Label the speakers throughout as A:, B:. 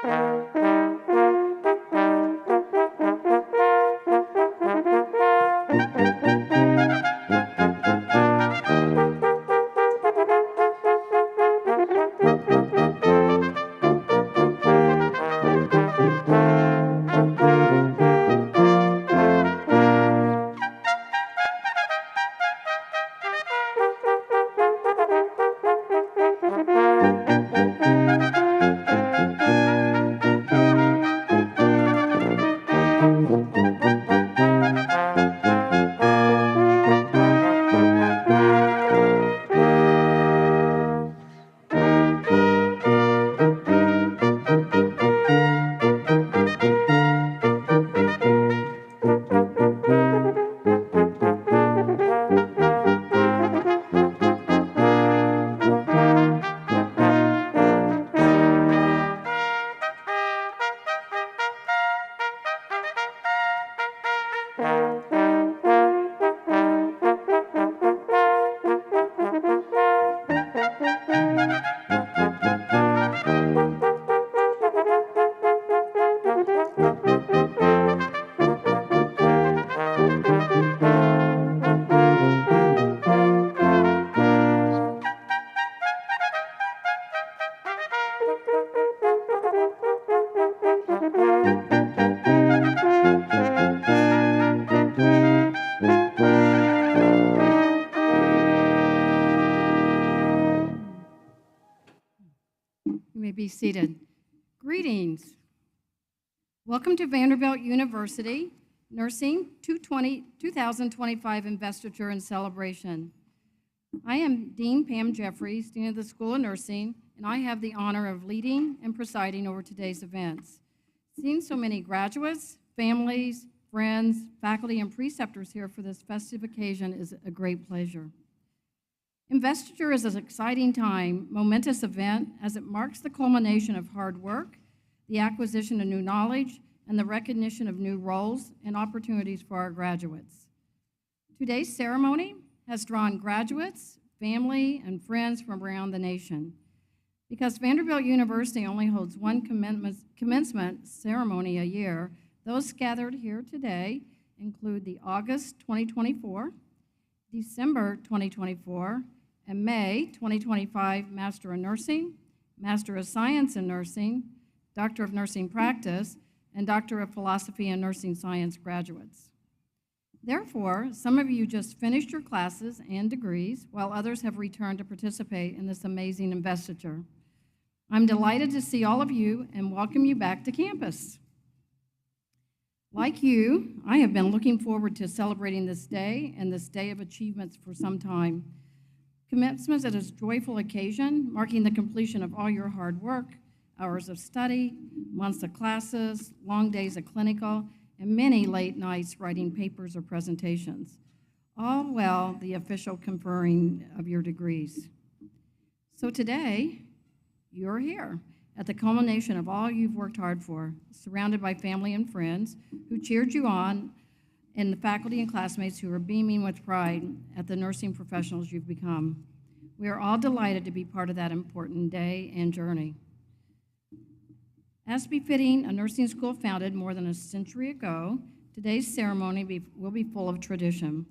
A: You may be seated. Greetings. Welcome to Vanderbilt University Nursing 2025 Investiture and Celebration. I am Dean Pam Jeffries, Dean of the School of Nursing, and I have the honor of leading and presiding over today's events. Seeing so many graduates, families, friends, faculty, and preceptors here for this festive occasion is a great pleasure. Investiture is an exciting time, momentous event as it marks the culmination of hard work, the acquisition of new knowledge, and the recognition of new roles and opportunities for our graduates. Today's ceremony has drawn graduates, family, and friends from around the nation. Because Vanderbilt University only holds one commencement ceremony a year, those gathered here today include the August 2024, December 2024, and May 2025 Master of Nursing, Master of Science in Nursing, Doctor of Nursing Practice, and Doctor of Philosophy and Nursing Science graduates. Therefore, some of you just finished your classes and degrees, while others have returned to participate in this amazing investiture. I'm delighted to see all of you and welcome you back to campus. Like you, I have been looking forward to celebrating this day and this day of achievements for some time. Commencement is a joyful occasion, marking the completion of all your hard work, hours of study, months of classes, long days of clinical, and many late nights writing papers or presentations, all while the official conferring of your degrees. So today, you're here at the culmination of all you've worked hard for, surrounded by family and friends who cheered you on, and the faculty and classmates who are beaming with pride at the nursing professionals you've become. We are all delighted to be part of that important day and journey. As befitting a nursing school founded more than a century ago, today's ceremony will be full of tradition.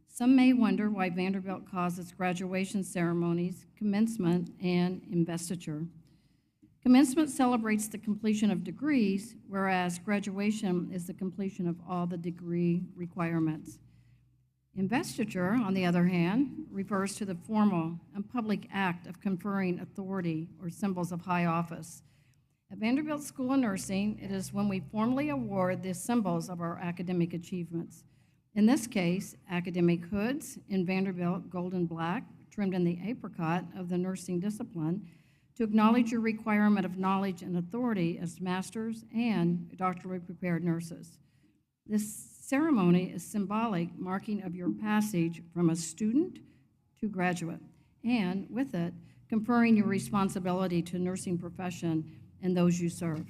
A: Some may wonder why Vanderbilt calls its graduation ceremonies commencement and investiture. Commencement celebrates the completion of degrees, whereas graduation is the completion of all the degree requirements. Investiture, on the other hand, refers to the formal and public act of conferring authority or symbols of high office. At Vanderbilt School of Nursing, it is when we formally award the symbols of our academic achievements. In this case, academic hoods in Vanderbilt gold and black, trimmed in the apricot of the nursing discipline, to acknowledge your requirement of knowledge and authority as masters and doctorally prepared nurses. This ceremony is symbolic, marking of your passage from a student to graduate, and with it, conferring your responsibility to nursing profession and those you serve.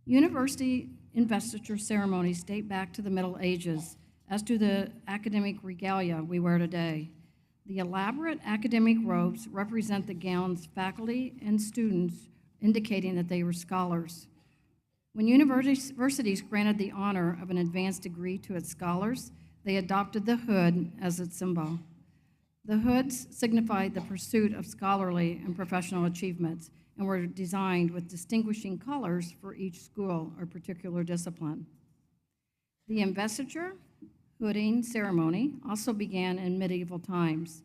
A: University investiture ceremonies date back to the Middle Ages, as do the academic regalia we wear today. The elaborate academic robes represent the gowns faculty and students indicating that they were scholars. When universities granted the honor of an advanced degree to its scholars, they adopted the hood as its symbol. The hoods signified the pursuit of scholarly and professional achievements and were designed with distinguishing colors for each school or particular discipline. The investiture hooding ceremony also began in medieval times.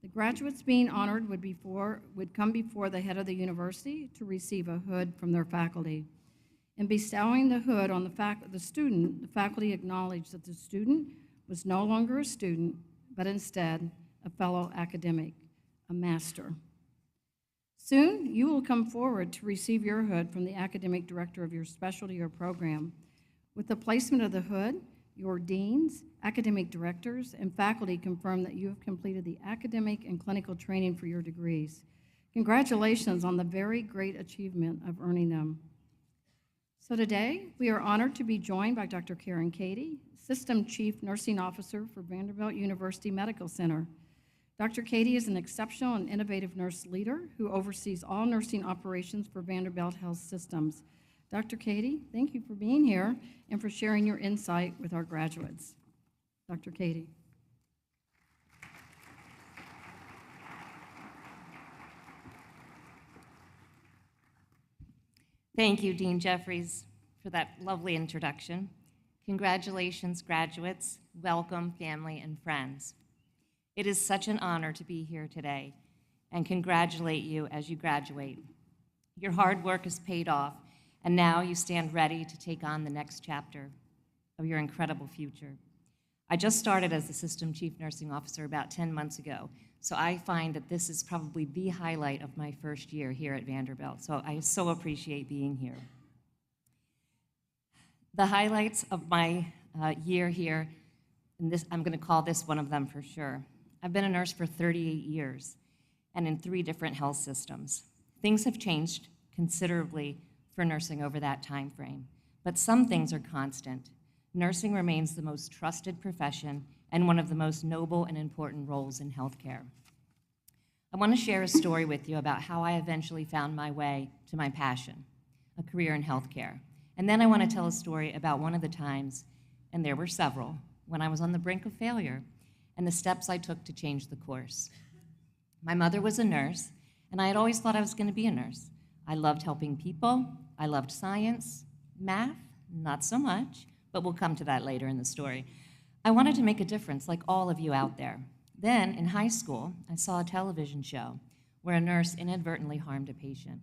A: The graduates being honored would come before the head of the university to receive a hood from their faculty. In bestowing the hood on the student, the faculty acknowledged that the student was no longer a student, but instead a fellow academic, a master. Soon, you will come forward to receive your hood from the academic director of your specialty or program. With the placement of the hood, your deans, academic directors, and faculty confirm that you have completed the academic and clinical training for your degrees. Congratulations on the very great achievement of earning them. So today, we are honored to be joined by Dr. Karen Cady, System Chief Nursing Officer for Vanderbilt University Medical Center. Dr. Cady is an exceptional and innovative nurse leader who oversees all nursing operations for Vanderbilt Health Systems. Dr. Cady, thank you for being here and for sharing your insight with our graduates. Dr. Cady.
B: Thank you, Dean Jeffries, for that lovely introduction. Congratulations, graduates. Welcome, family and friends. It is such an honor to be here today and congratulate you as you graduate. Your hard work has paid off, and now you stand ready to take on the next chapter of your incredible future. I just started as the System Chief Nursing Officer about 10 months ago, so I find that this is probably the highlight of my first year here at Vanderbilt, so I so appreciate being here. The highlights of my year here, and I'm going to call this one of them for sure. I've been a nurse for 38 years and in 3 different health systems. Things have changed considerably for nursing over that time frame, but some things are constant. Nursing remains the most trusted profession and one of the most noble and important roles in healthcare. I want to share a story with you about how I eventually found my way to my passion, a career in healthcare. And then I want to tell a story about one of the times, and there were several, when I was on the brink of failure and the steps I took to change the course. My mother was a nurse, and I had always thought I was going to be a nurse. I loved helping people. I loved science. Math, not so much, but we'll come to that later in the story. I wanted to make a difference like all of you out there. Then, in high school, I saw a television show where a nurse inadvertently harmed a patient.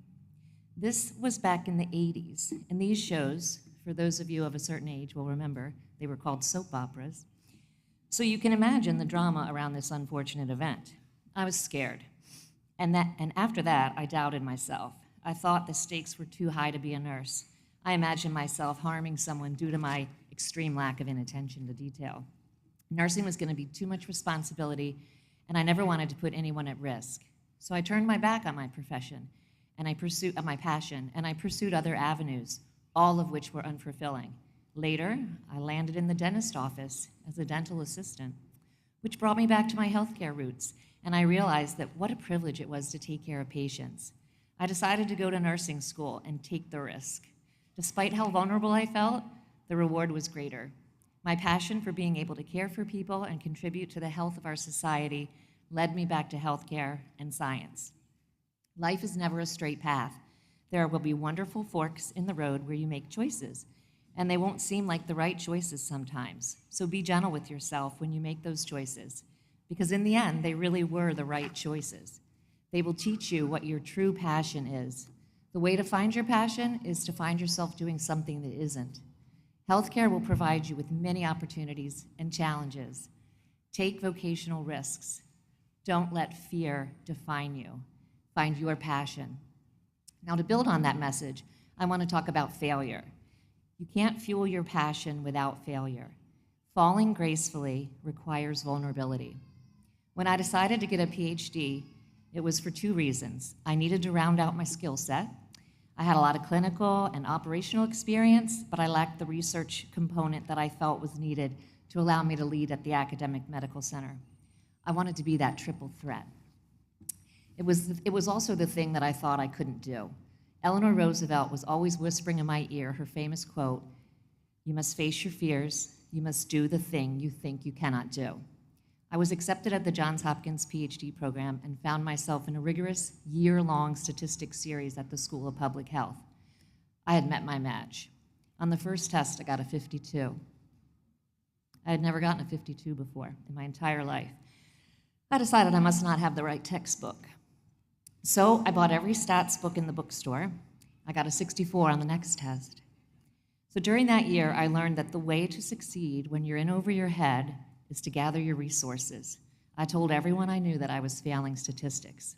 B: This was back in the 80s, and these shows, for those of you of a certain age will remember, they were called soap operas. So you can imagine the drama around this unfortunate event. I was scared, and after that, I doubted myself. I thought the stakes were too high to be a nurse. I imagined myself harming someone due to my extreme lack of inattention to detail. Nursing was going to be too much responsibility, and I never wanted to put anyone at risk. So I turned my back on my profession, and I pursued my passion, and I pursued other avenues, all of which were unfulfilling. Later, I landed in the dentist office as a dental assistant, which brought me back to my healthcare roots, and I realized that what a privilege it was to take care of patients. I decided to go to nursing school and take the risk. Despite how vulnerable I felt, the reward was greater. My passion for being able to care for people and contribute to the health of our society led me back to healthcare and science. Life is never a straight path. There will be wonderful forks in the road where you make choices, and they won't seem like the right choices sometimes. So be gentle with yourself when you make those choices, because in the end, they really were the right choices. They will teach you what your true passion is. The way to find your passion is to find yourself doing something that isn't. Healthcare will provide you with many opportunities and challenges. Take vocational risks. Don't let fear define you. Find your passion. Now, to build on that message, I want to talk about failure. You can't fuel your passion without failure. Falling gracefully requires vulnerability. When I decided to get a PhD, it was for 2 reasons. I needed to round out my skill set. I had a lot of clinical and operational experience, but I lacked the research component that I felt was needed to allow me to lead at the academic medical center. I wanted to be that triple threat. It was also the thing that I thought I couldn't do. Eleanor Roosevelt was always whispering in my ear her famous quote, "You must face your fears. You must do the thing you think you cannot do." I was accepted at the Johns Hopkins PhD program and found myself in a rigorous year-long statistics series at the School of Public Health. I had met my match. On the first test, I got a 52. I had never gotten a 52 before in my entire life. I decided I must not have the right textbook. So I bought every stats book in the bookstore. I got a 64 on the next test. So during that year, I learned that the way to succeed when you're in over your head is to gather your resources. I told everyone I knew that I was failing statistics.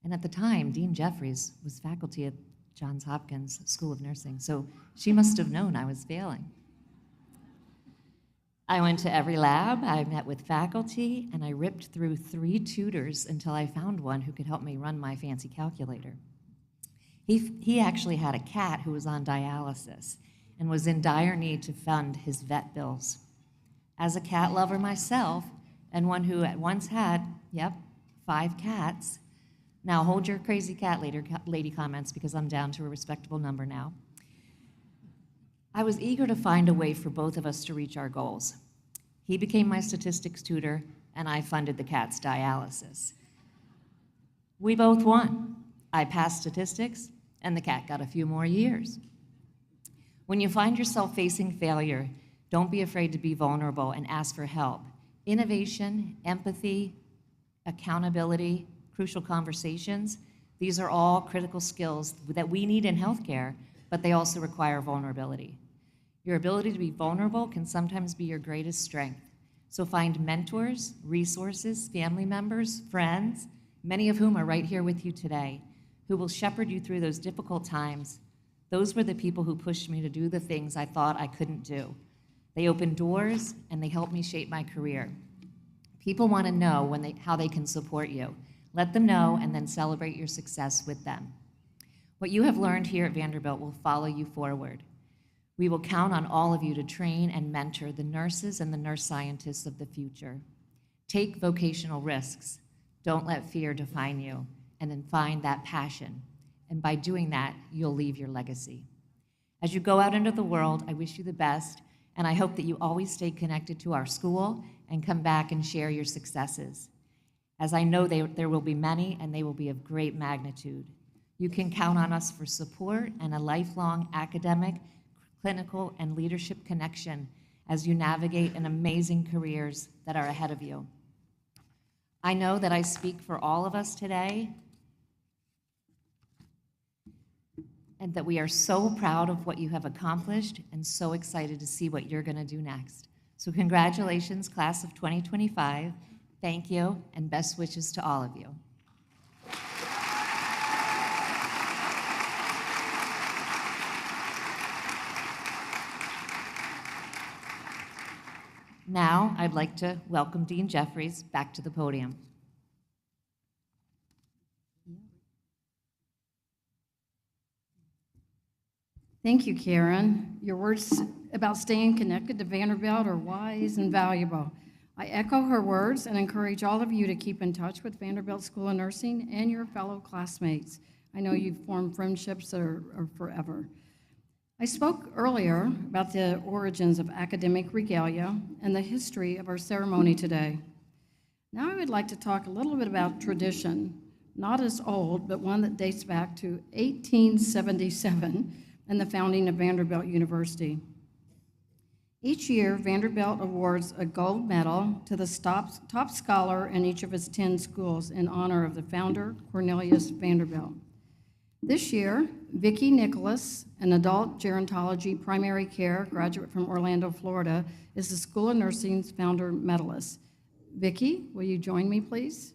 B: And at the time, Dean Jeffries was faculty at Johns Hopkins School of Nursing, so she must have known I was failing. I went to every lab, I met with faculty, and I ripped through 3 tutors until I found one who could help me run my fancy calculator. He actually had a cat who was on dialysis and was in dire need to fund his vet bills. As a cat lover myself, and one who at once had, 5 cats. Now hold your crazy cat lady comments because I'm down to a respectable number now. I was eager to find a way for both of us to reach our goals. He became my statistics tutor, and I funded the cat's dialysis. We both won. I passed statistics, and the cat got a few more years. When you find yourself facing failure, don't be afraid to be vulnerable and ask for help. Innovation, empathy, accountability, crucial conversations, these are all critical skills that we need in healthcare, but they also require vulnerability. Your ability to be vulnerable can sometimes be your greatest strength. So find mentors, resources, family members, friends, many of whom are right here with you today, who will shepherd you through those difficult times. Those were the people who pushed me to do the things I thought I couldn't do. They opened doors, and they helped me shape my career. People want to know how they can support you. Let them know, and then celebrate your success with them. What you have learned here at Vanderbilt will follow you forward. We will count on all of you to train and mentor the nurses and the nurse scientists of the future. Take vocational risks. Don't let fear define you, and then find that passion. And by doing that, you'll leave your legacy. As you go out into the world, I wish you the best, and I hope that you always stay connected to our school and come back and share your successes, as I know there will be many, and they will be of great magnitude. You can count on us for support and a lifelong academic, clinical, and leadership connection as you navigate an amazing careers that are ahead of you. I know that I speak for all of us today, and that we are so proud of what you have accomplished and so excited to see what you're going to do next. So congratulations, class of 2025. Thank you, and best wishes to all of you. Now, I'd like to welcome Dean Jeffries back to the podium.
A: Thank you, Karen. Your words about staying connected to Vanderbilt are wise and valuable. I echo her words and encourage all of you to keep in touch with Vanderbilt School of Nursing and your fellow classmates. I know you've formed friendships that are forever. I spoke earlier about the origins of academic regalia and the history of our ceremony today. Now I would like to talk a little bit about tradition, not as old, but one that dates back to 1877 and the founding of Vanderbilt University. Each year, Vanderbilt awards a gold medal to the top scholar in each of its 10 schools in honor of the founder, Cornelius Vanderbilt. This year, Vicki Nicholas, an adult gerontology primary care graduate from Orlando, Florida, is the School of Nursing's founder medalist. Vicki, will you join me, please?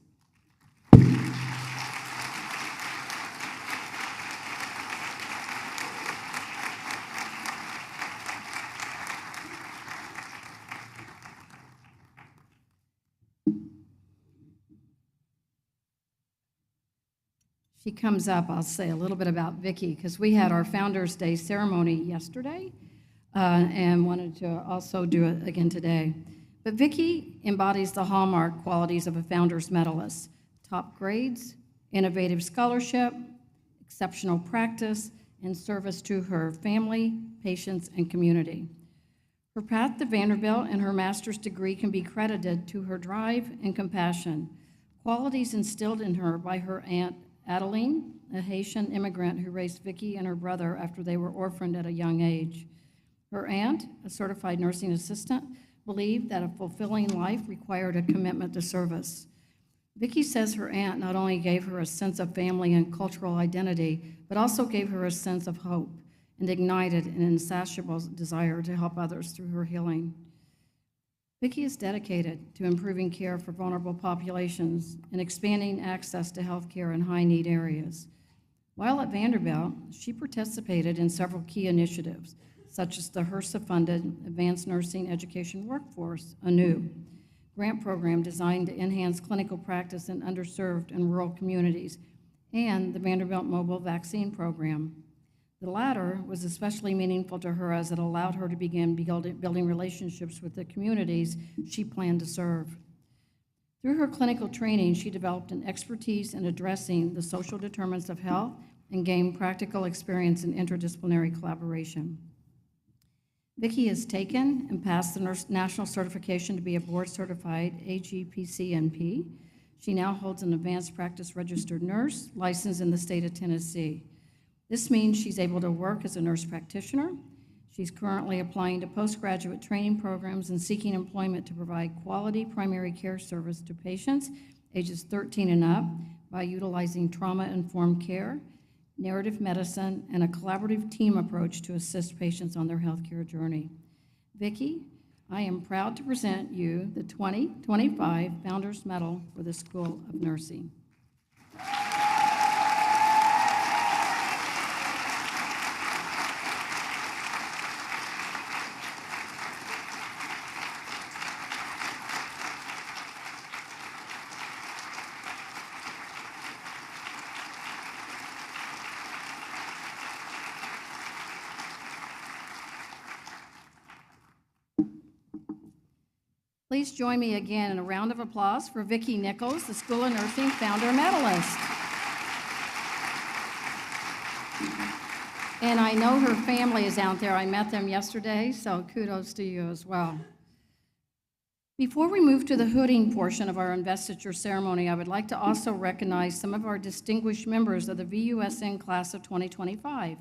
A: She comes up, I'll say a little bit about Vicki, because we had our Founders Day ceremony yesterday and wanted to also do it again today. But Vicki embodies the hallmark qualities of a Founders Medalist: top grades, innovative scholarship, exceptional practice, and service to her family, patients, and community. Her path to Vanderbilt and her master's degree can be credited to her drive and compassion, qualities instilled in her by her aunt Adeline, a Haitian immigrant who raised Vicki and her brother after they were orphaned at a young age. Her aunt, a certified nursing assistant, believed that a fulfilling life required a commitment to service. Vicki says her aunt not only gave her a sense of family and cultural identity, but also gave her a sense of hope and ignited an insatiable desire to help others through her healing. Vicki is dedicated to improving care for vulnerable populations and expanding access to health care in high-need areas. While at Vanderbilt, she participated in several key initiatives, such as the HRSA-funded Advanced Nursing Education Workforce, ANU, grant program designed to enhance clinical practice in underserved and rural communities, and the Vanderbilt Mobile Vaccine Program. The latter was especially meaningful to her as it allowed her to begin building relationships with the communities she planned to serve. Through her clinical training, she developed an expertise in addressing the social determinants of health and gained practical experience in interdisciplinary collaboration. Vicki has taken and passed the national certification to be a board-certified AGPCNP. She now holds an advanced practice registered nurse licensed in the state of Tennessee. This means she's able to work as a nurse practitioner. She's currently applying to postgraduate training programs and seeking employment to provide quality primary care service to patients ages 13 and up by utilizing trauma-informed care, narrative medicine, and a collaborative team approach to assist patients on their healthcare journey. Vicki, I am proud to present you the 2025 Founders Medal for the School of Nursing. Please join me again in a round of applause for Vicki Nichols, the School of Nursing Founder Medalist. And I know her family is out there. I met them yesterday, so kudos to you as well. Before we move to the hooding portion of our investiture ceremony, I would like to also recognize some of our distinguished members of the VUSN class of 2025.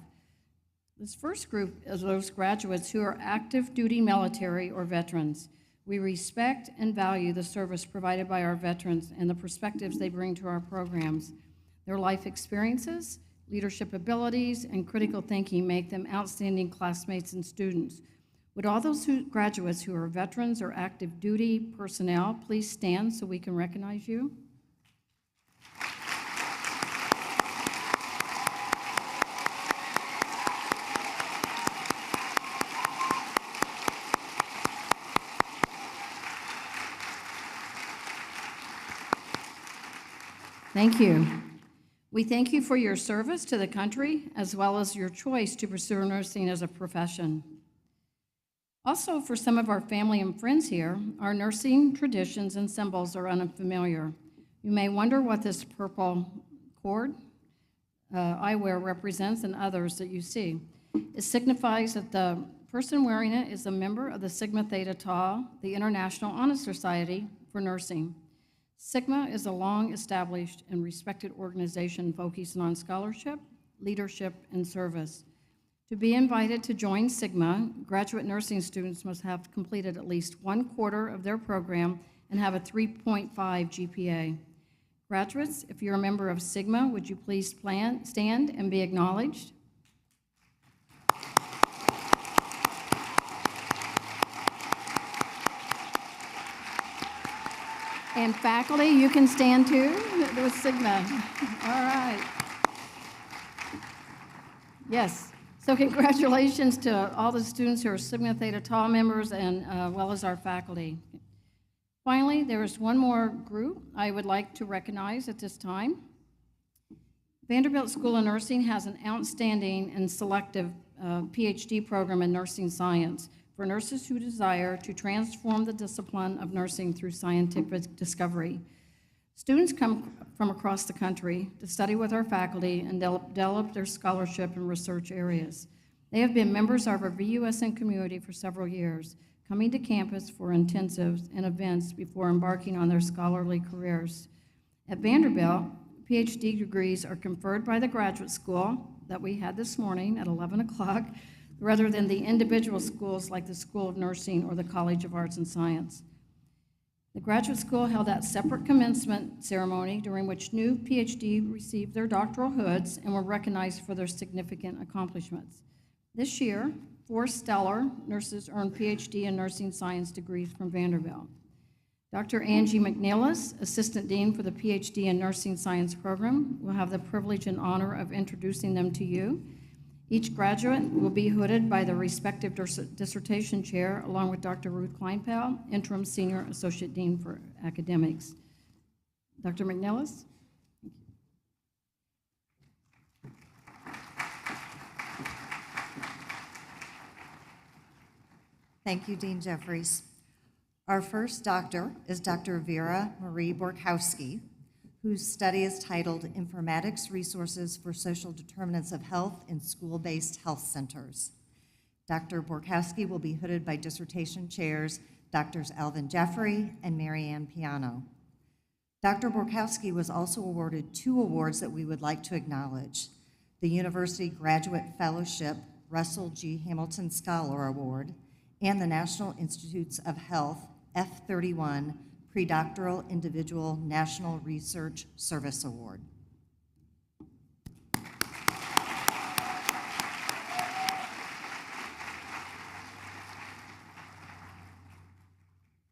A: This first group is those graduates who are active duty military or veterans. We respect and value the service provided by our veterans and the perspectives they bring to our programs. Their life experiences, leadership abilities, and critical thinking make them outstanding classmates and students. Would all those graduates who are veterans or active duty personnel please stand so we can recognize you? Thank you. We thank you for your service to the country, as well as your choice to pursue nursing as a profession. Also, for some of our family and friends here, our nursing traditions and symbols are unfamiliar. You may wonder what this purple cord I wear represents and others that you see. It signifies that the person wearing it is a member of the Sigma Theta Tau, the International Honor Society for Nursing. Sigma is a long-established and respected organization focusing on scholarship, leadership, and service. To be invited to join Sigma, graduate nursing students must have completed at least 1/4 of their program and have a 3.5 GPA. Graduates, if you're a member of Sigma, would you please stand and be acknowledged? And faculty, you can stand too with Sigma. All right. Yes. So congratulations to all the students who are Sigma Theta Tau members and well as our faculty. Finally, there is one more group I would like to recognize at this time. Vanderbilt School of Nursing has an outstanding and selective PhD program in nursing science for nurses who desire to transform the discipline of nursing through scientific discovery. Students come from across the country to study with our faculty and develop their scholarship and research areas. They have been members of our VUSN community for several years, coming to campus for intensives and events before embarking on their scholarly careers. At Vanderbilt, PhD degrees are conferred by the graduate school that we had this morning at 11 o'clock, rather than the individual schools like the School of Nursing or the College of Arts and Science. The graduate school held that separate commencement ceremony during which new PhD received their doctoral hoods and were recognized for their significant accomplishments. This year, 4 stellar nurses earned PhD in nursing science degrees from Vanderbilt. Dr. Angie McNeilis, Assistant Dean for the PhD in Nursing Science program, will have the privilege and honor of introducing them to you. Each graduate will be hooded by their respective dissertation chair, along with Dr. Ruth Kleinpel, Interim Senior Associate Dean for Academics. Dr. McNeilis?
C: Thank you, Dean Jeffries. Our first doctor is Dr. Vera Marie Borkowski, whose study is titled Informatics Resources for Social Determinants of Health in School-Based Health Centers. Dr. Borkowski will be hooded by dissertation chairs Drs. Alvin Jeffrey and Marianne Piano. Dr. Borkowski was also awarded 2 awards that we would like to acknowledge: the University Graduate Fellowship Russell G. Hamilton Scholar Award and the National Institutes of Health F31 Predoctoral Individual National Research Service Award.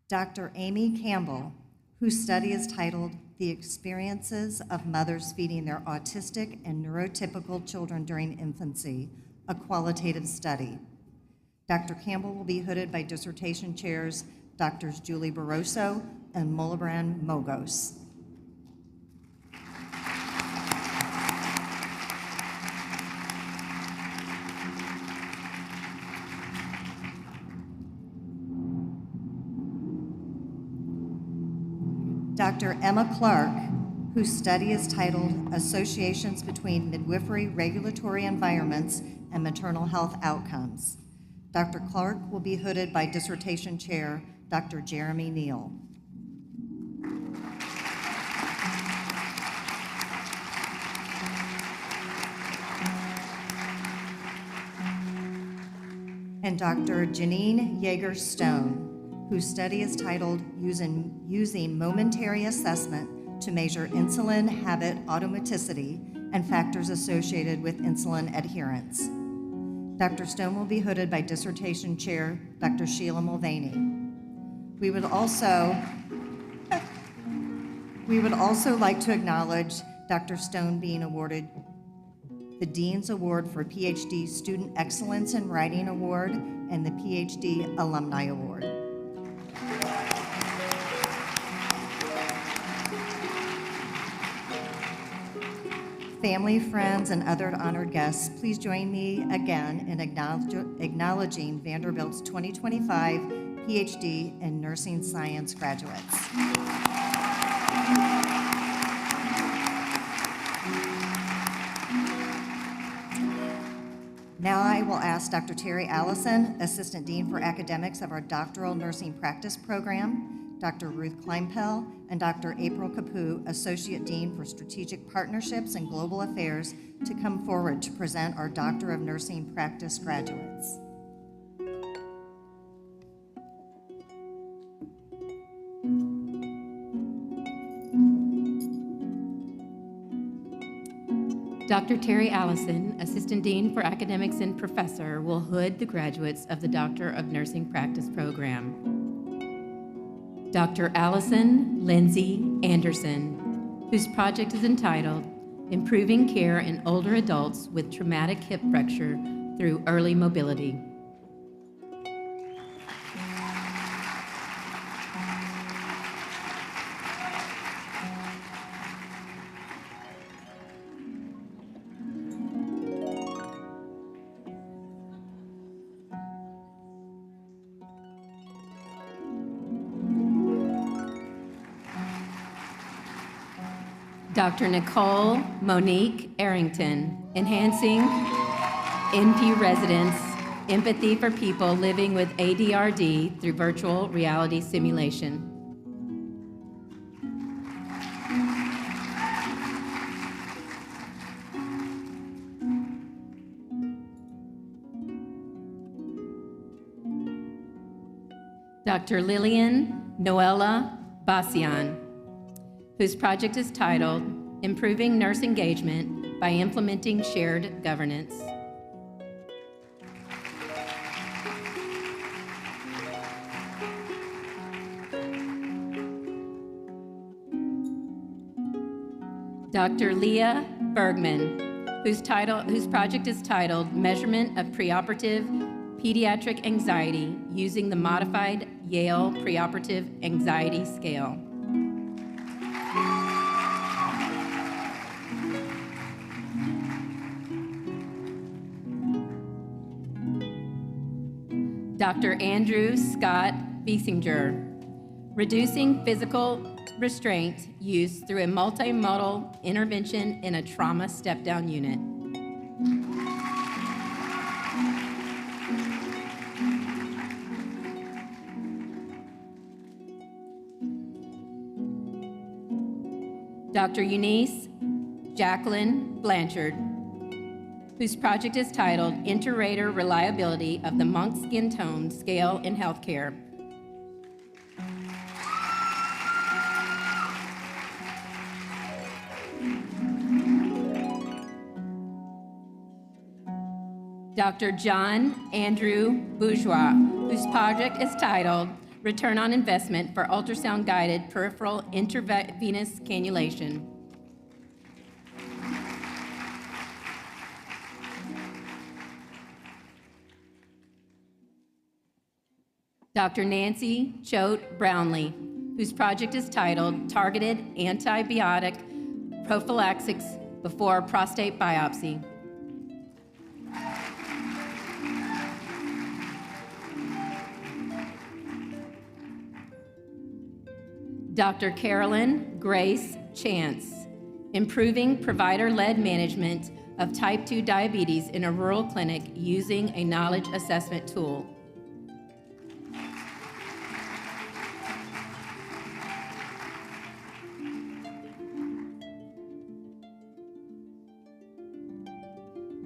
C: Dr. Amy Campbell, whose study is titled The Experiences of Mothers Feeding Their Autistic and Neurotypical Children During Infancy, a Qualitative Study. Dr. Campbell will be hooded by dissertation chairs Drs. Julie Barroso and Mulibran Mogos. Dr. Emma Clark, whose study is titled Associations Between Midwifery Regulatory Environments and Maternal Health Outcomes. Dr. Clark will be hooded by dissertation chair Dr. Jeremy Neal. And Dr. Janine Yeager-Stone, whose study is titled Using Momentary Assessment to Measure Insulin Habit Automaticity and Factors Associated with Insulin Adherence. Dr. Stone will be hooded by dissertation chair Dr. Sheila Mulvaney. We would also like to acknowledge Dr. Stone being awarded the Dean's Award for PhD Student Excellence in Writing Award and the PhD Alumni Award. Family, friends, and other honored guests, please join me again in acknowledging Vanderbilt's 2025 PhD in Nursing Science graduates. Now I will ask Dr. Terry Allison, Assistant Dean for Academics of our Doctoral Nursing Practice Program, Dr. Ruth Kleinpel, and Dr. April Capu, Associate Dean for Strategic Partnerships and Global Affairs, to come forward to present our Doctor of Nursing Practice graduates.
D: Dr. Terry Allison, Assistant Dean for Academics and Professor, will hood the graduates of the Doctor of Nursing Practice program. Dr. Allison Lindsay Anderson, whose project is entitled Improving Care in Older Adults with Traumatic Hip Fracture Through Early Mobility. Dr. Nicole Monique Arrington, enhancing NP residents' empathy for people living with ADRD through virtual reality simulation. Dr. Lillian Noella Bassian, whose project is titled Improving Nurse Engagement by Implementing Shared Governance. Dr. Leah Bergman, whose project is titled Measurement of Preoperative Pediatric Anxiety Using the Modified Yale Preoperative Anxiety Scale. Dr. Andrew Scott Biesinger, Reducing Physical Restraint Use Through a Multimodal Intervention in a Trauma Step-Down Unit. Dr. Eunice Jacqueline Blanchard, whose project is titled Inter-Rater Reliability of the Monk Skin Tone Scale in Healthcare. Dr. John Andrew Bourgeois, whose project is titled Return on Investment for Ultrasound-Guided Peripheral Intravenous Cannulation. Dr. Nancy Choate Brownlee, whose project is titled Targeted Antibiotic Prophylaxis Before Prostate Biopsy. Dr. Carolyn Grace Chance, Improving Provider-Led Management of Type 2 Diabetes in a Rural Clinic Using a Knowledge Assessment Tool.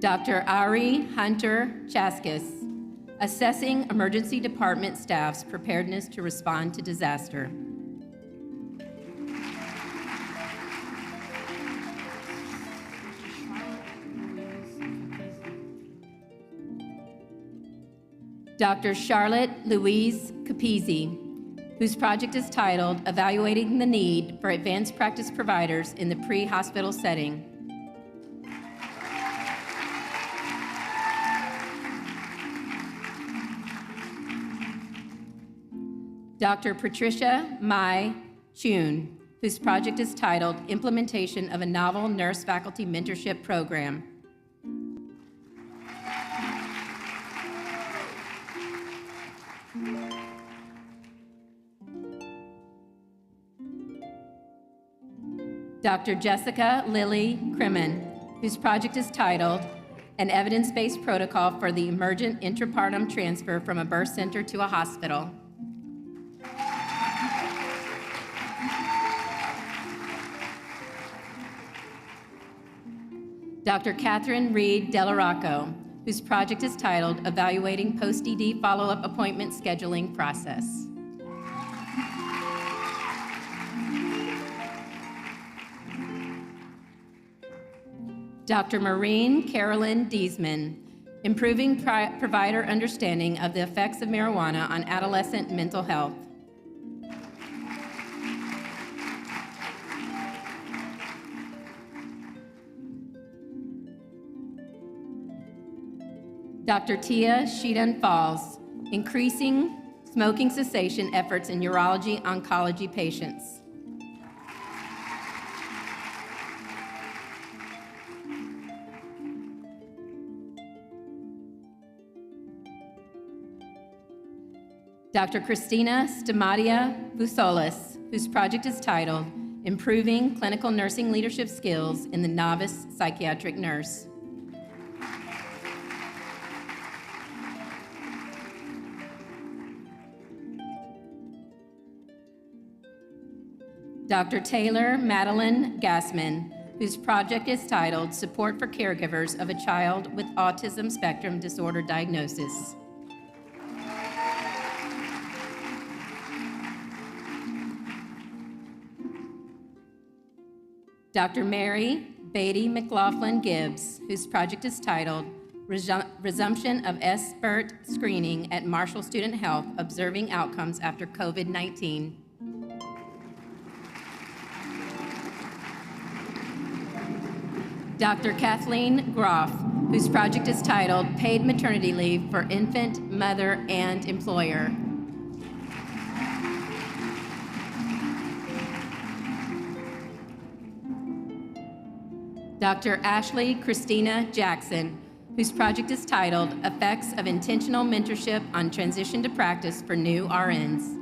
D: Dr. Ari Hunter Chaskis, Assessing Emergency Department Staff's Preparedness to Respond to Disaster. Dr. Charlotte Louise Capizzi, whose project is titled Evaluating the Need for Advanced Practice Providers in the Pre-Hospital Setting. Dr. Patricia Mai Chun, whose project is titled Implementation of a Novel Nurse Faculty Mentorship Program. Dr. Jessica Lilly Kremen, whose project is titled An Evidence-Based Protocol for the Emergent Intrapartum Transfer from a Birth Center to a Hospital. Dr. Catherine Reed Delarocco, whose project is titled Evaluating Post-ED Follow-Up Appointment Scheduling Process. Dr. Maureen Carolyn Diesman, Improving Provider Understanding of the Effects of Marijuana on Adolescent Mental Health. Dr. Tia Sheedan Falls, Increasing Smoking Cessation Efforts in Urology Oncology Patients. Dr. Christina Stamatia Busolis, whose project is titled Improving Clinical Nursing Leadership Skills in the Novice Psychiatric Nurse. Dr. Taylor Madeline Gassman, whose project is titled Support for Caregivers of a Child with Autism Spectrum Disorder Diagnosis. Dr. Mary Beatty McLaughlin Gibbs, whose project is titled Resumption of SBIRT Screening at Marshall Student Health, Observing Outcomes After COVID-19. Dr. Kathleen Groff, whose project is titled Paid Maternity Leave for Infant, Mother, and Employer. Dr. Ashley Christina Jackson, whose project is titled Effects of Intentional Mentorship on Transition to Practice for New RNs.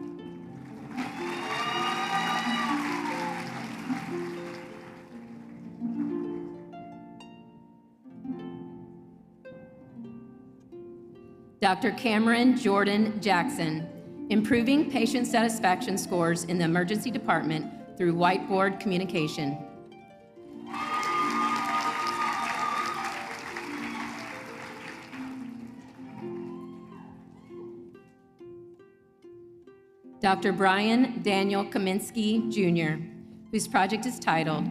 D: Dr. Cameron Jordan Jackson, Improving Patient Satisfaction Scores in the Emergency Department through Whiteboard Communication. Dr. Brian Daniel Kaminsky, Jr., whose project is titled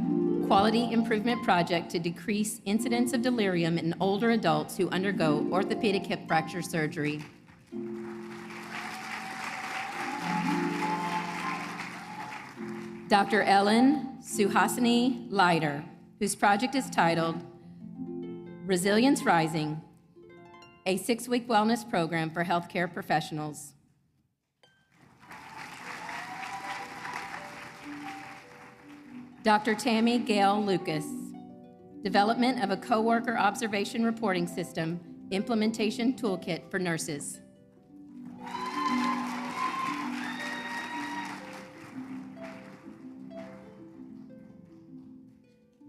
D: Quality Improvement Project to Decrease Incidence of Delirium in Older Adults Who Undergo Orthopedic Hip Fracture Surgery. Dr. Ellen Suhasini Leiter, whose project is titled Resilience Rising, a 6-week wellness program for healthcare professionals. Dr. Tammy Gail Lucas, Development of a Coworker Observation Reporting System, Implementation Toolkit for Nurses.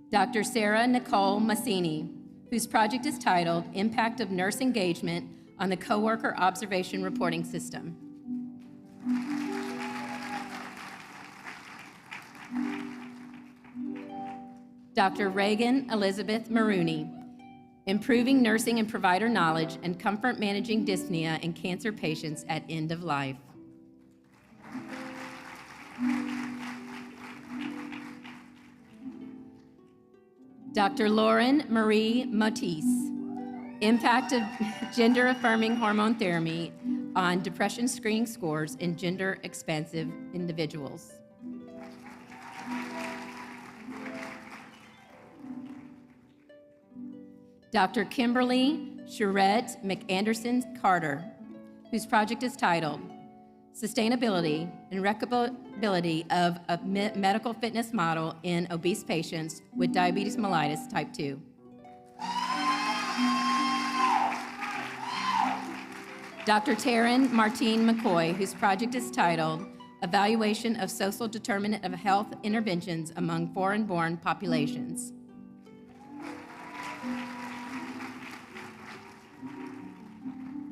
D: Dr. Sarah Nicole Massini, whose project is titled Impact of Nurse Engagement on the Coworker Observation Reporting System. Dr. Reagan Elizabeth Maroney, Improving Nursing and Provider Knowledge and Comfort Managing Dyspnea in Cancer Patients at End of Life. Dr. Lauren Marie Matisse, Impact of Gender-Affirming Hormone Therapy on Depression Screening Scores in Gender-Expansive Individuals. Dr. Kimberly Charette McAnderson Carter, whose project is titled Sustainability and Replicability of a Medical Fitness Model in Obese Patients with Diabetes Mellitus Type 2. Dr. Taryn Martine McCoy, whose project is titled Evaluation of Social Determinant of Health Interventions Among Foreign-Born Populations.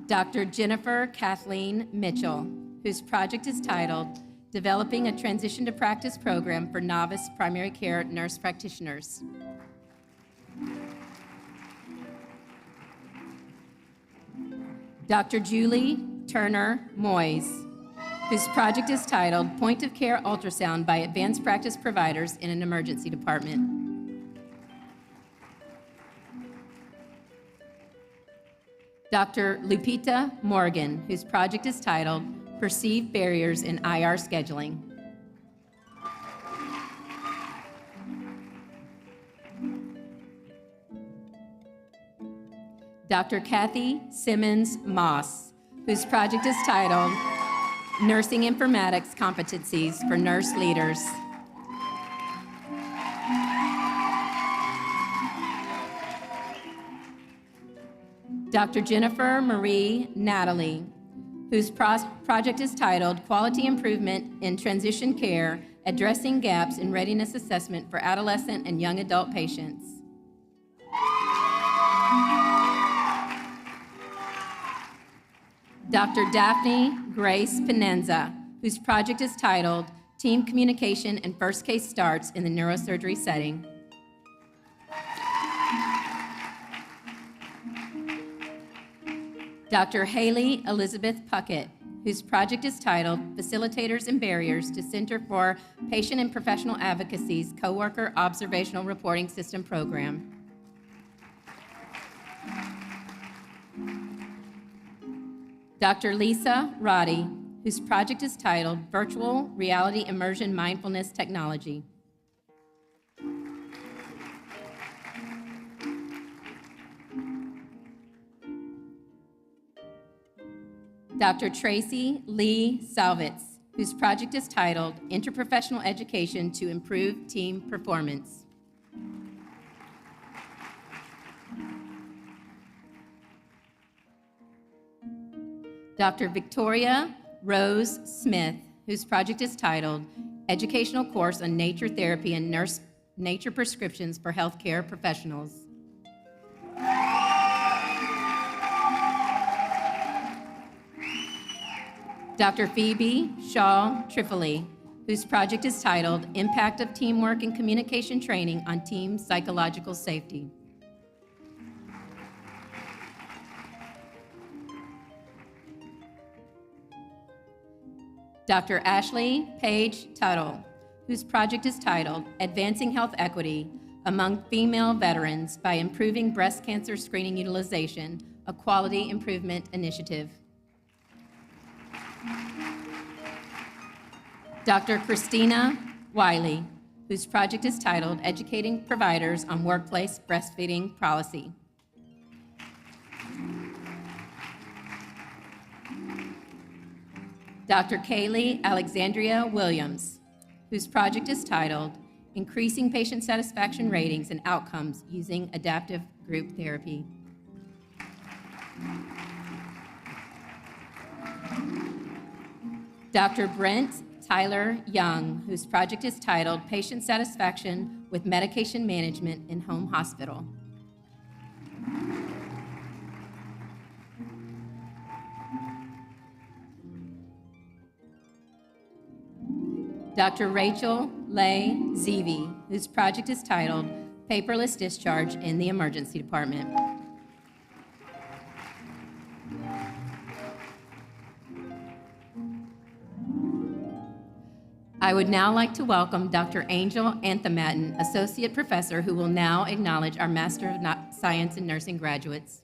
D: Dr. Jennifer Kathleen Mitchell, whose project is titled Developing a Transition to Practice Program for Novice Primary Care Nurse Practitioners. Dr. Julie Turner Moyes, whose project is titled Point of Care Ultrasound by Advanced Practice Providers in an Emergency Department. Dr. Lupita Morgan, whose project is titled Perceived Barriers in IR Scheduling. Dr. Kathy Simmons Moss, whose project is titled Nursing Informatics Competencies for Nurse Leaders. Dr. Jennifer Marie Natalie, whose project is titled Quality Improvement in Transition Care Addressing Gaps in Readiness Assessment for Adolescent and Young Adult Patients. Dr. Daphne Grace Penenza, whose project is titled Team Communication and First Case Starts in the Neurosurgery Setting. Dr. Haley Elizabeth Puckett, whose project is titled Facilitators and Barriers to Center for Patient and Professional Advocacy's Coworker Observational Reporting System Program. Dr. Lisa Roddy, whose project is titled Virtual Reality Immersion Mindfulness Technology. Dr. Tracy Lee Salvitz, whose project is titled Interprofessional Education to Improve Team Performance. Dr. Victoria Rose Smith, whose project is titled Educational Course on Nature Therapy and Nature Prescriptions for Healthcare Professionals. Dr. Phoebe Shaw Trifoli, whose project is titled Impact of Teamwork and Communication Training on Team Psychological Safety. Dr. Ashley Page Tuttle, whose project is titled Advancing Health Equity Among Female Veterans by Improving Breast Cancer Screening Utilization, a Quality Improvement Initiative. Dr. Christina Wiley, whose project is titled Educating Providers on Workplace Breastfeeding Policy. Dr. Kaylee Alexandria Williams, whose project is titled Increasing Patient Satisfaction Ratings and Outcomes Using Adaptive Group Therapy. Dr. Brent Tyler Young, whose project is titled Patient Satisfaction with Medication Management in Home Hospital. Dr. Rachel Leigh Zeevy, whose project is titled Paperless Discharge in the Emergency Department. I would now like to welcome Dr. Angel Anthematten, Associate Professor, who will now acknowledge our Master of Science in Nursing graduates.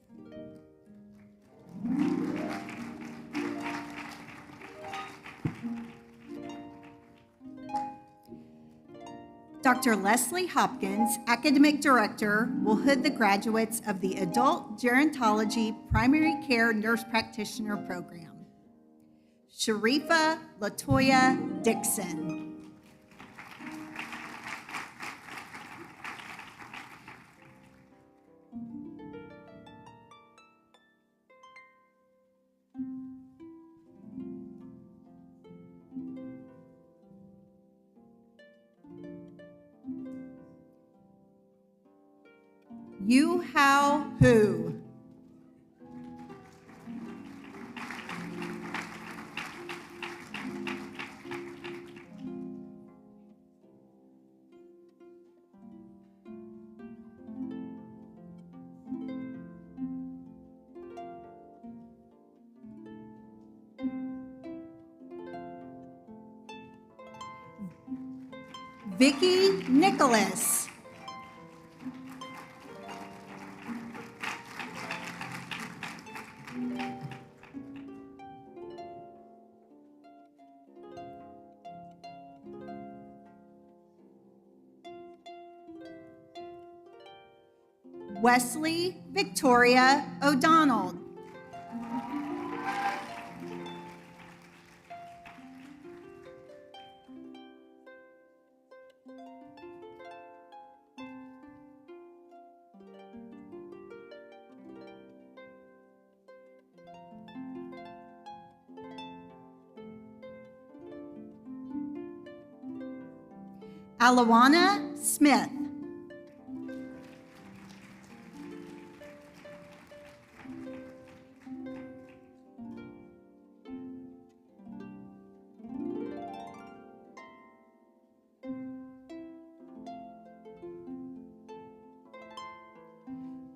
E: Dr. Leslie Hopkins, Academic Director, will hood the graduates of the Adult Gerontology Primary Care Nurse Practitioner Program. Sharifa Latoya Dixon. Yu Hao Hu. Vicky Nicholas. Wesley Victoria O'Donnell. Alawana Smith.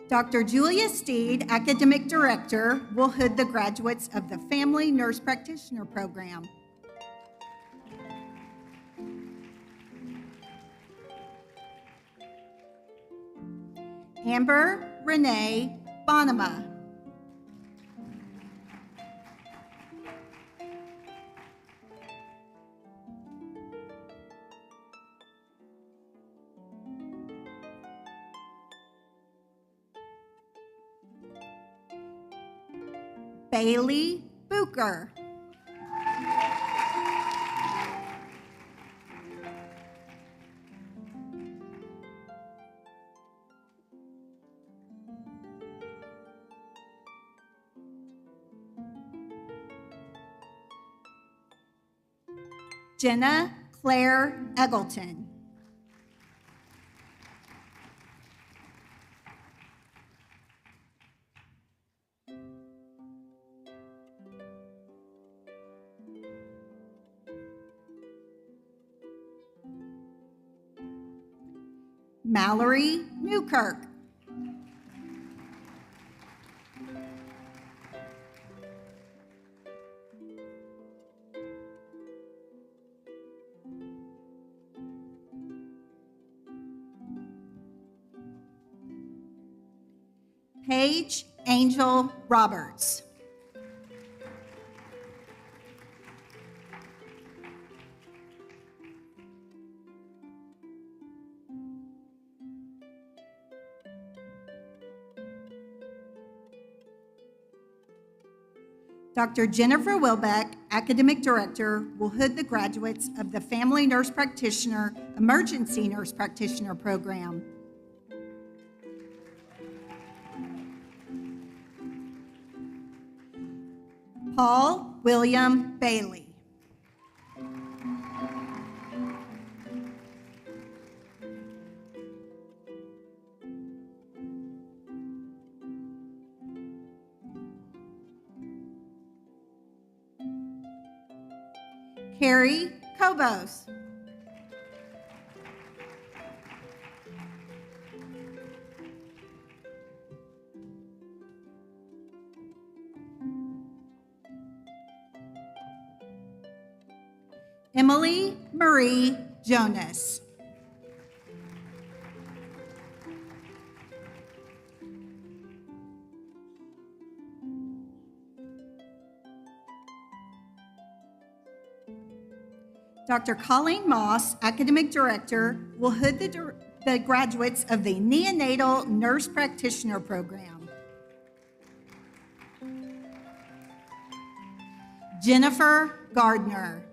E: Dr. Julia Steed, Academic Director, will hood the graduates of the Family Nurse Practitioner Program. Amber Renee Bonema. Bailey Booker. Jenna Claire Eggleton. Mallory Newkirk. Paige Angel Roberts. Dr. Jennifer Wilbeck, Academic Director, will hood the graduates of the Family Nurse Practitioner, Emergency Nurse Practitioner Program. Paul William Bailey. Carrie Kobos. Emily Marie Jonas. Dr. Colleen Moss, Academic Director, will hood the graduates of the Neonatal Nurse Practitioner Program. Jennifer Gardner.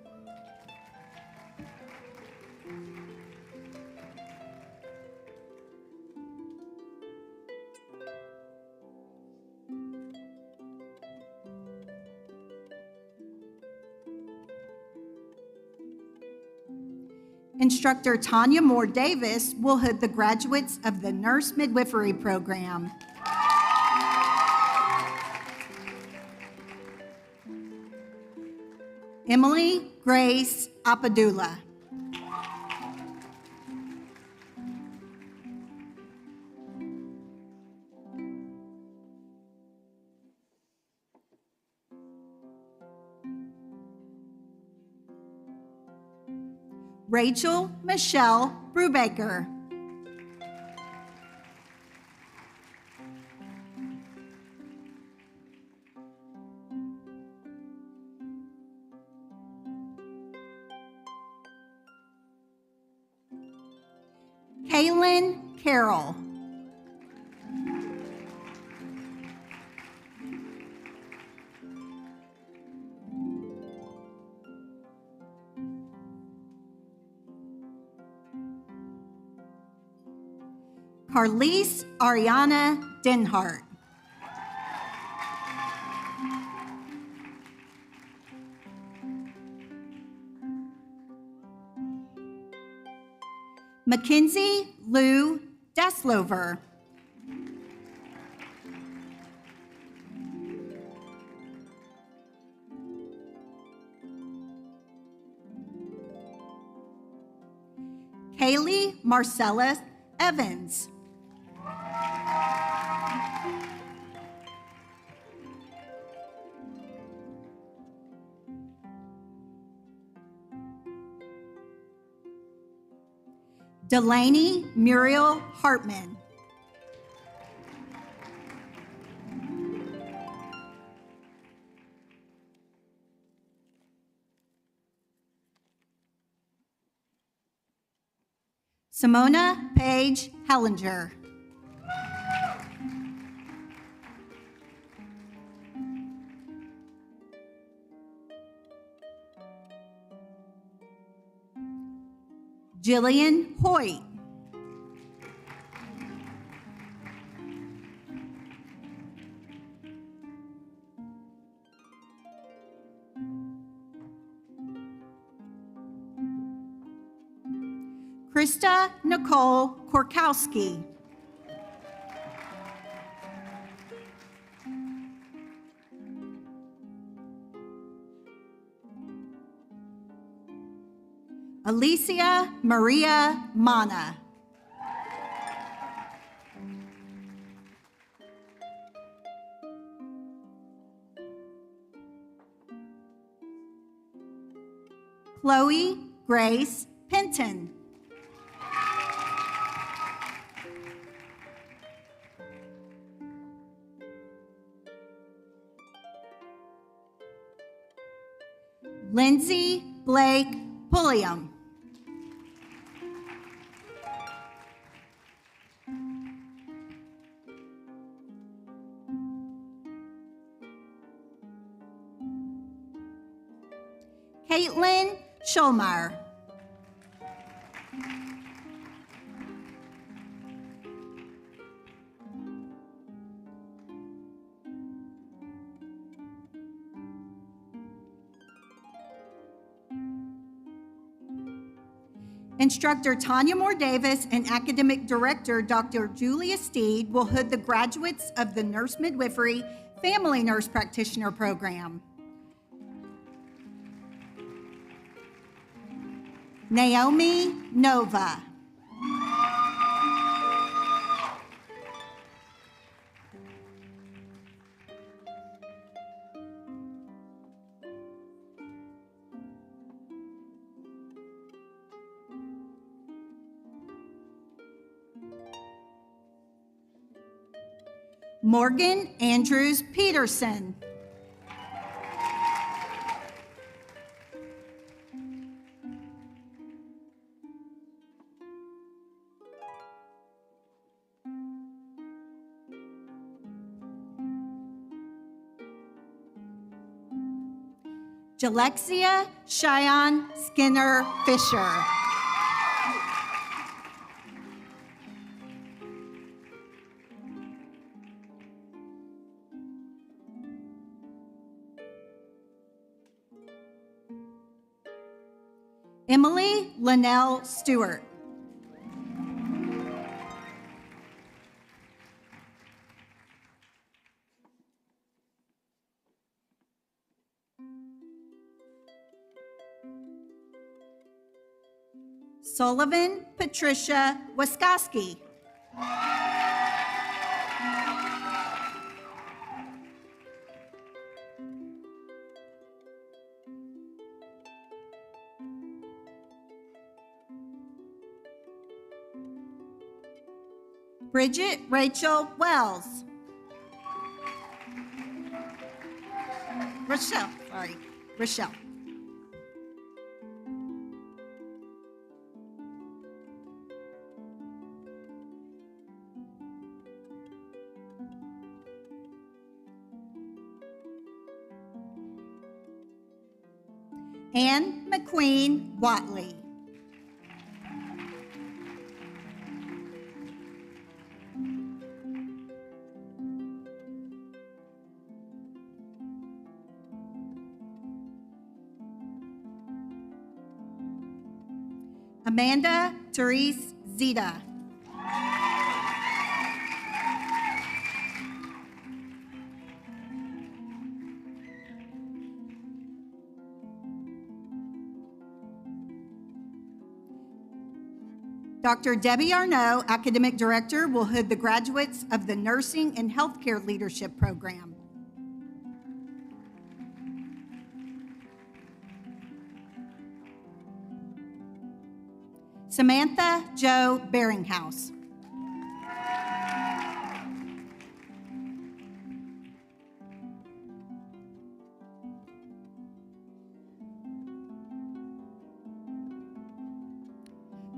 E: Instructor Tanya Moore Davis will hood the graduates of the Nurse Midwifery Program. Emily Grace Apadula. Rachel Michelle Brubaker. Kaylin Carroll. Carlise Ariana Denhart. Mackenzie Lou Deslover. Kaylee Marcellus Evans. Delaney Muriel Hartman. Simona Paige Hellinger. Jillian Hoyt. Krista Nicole Korkowski. Alicia Maria Mana. Chloe Grace Penton. Lindsay Blake Pulliam. Caitlin Schulmeyer. Instructor Tanya Moore Davis and Academic Director Dr. Julia Steed will hood the graduates of the Nurse Midwifery Family Nurse Practitioner Program. Naomi Nova. Morgan Andrews Peterson. Jalexia Cheyenne Skinner Fisher. Emily Linnell Stewart. Sullivan Patricia Waskoski. Bridget Rachel Wells. Rochelle. Anne McQueen Watley. Amanda Therese Zita. Dr. Debbie Arnault, Academic Director, will hood the graduates of the Nursing and Healthcare Leadership Program. Samantha Jo Beringhouse.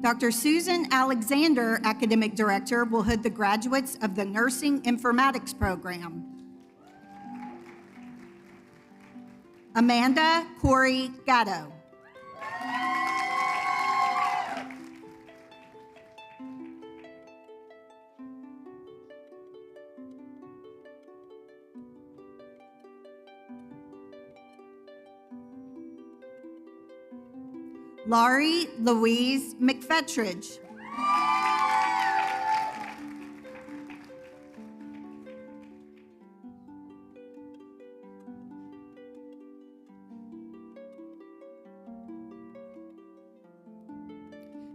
E: Dr. Susan Alexander, Academic Director, will hood the graduates of the Nursing Informatics Program. Amanda Corey Gatto. Laurie Louise McFetridge.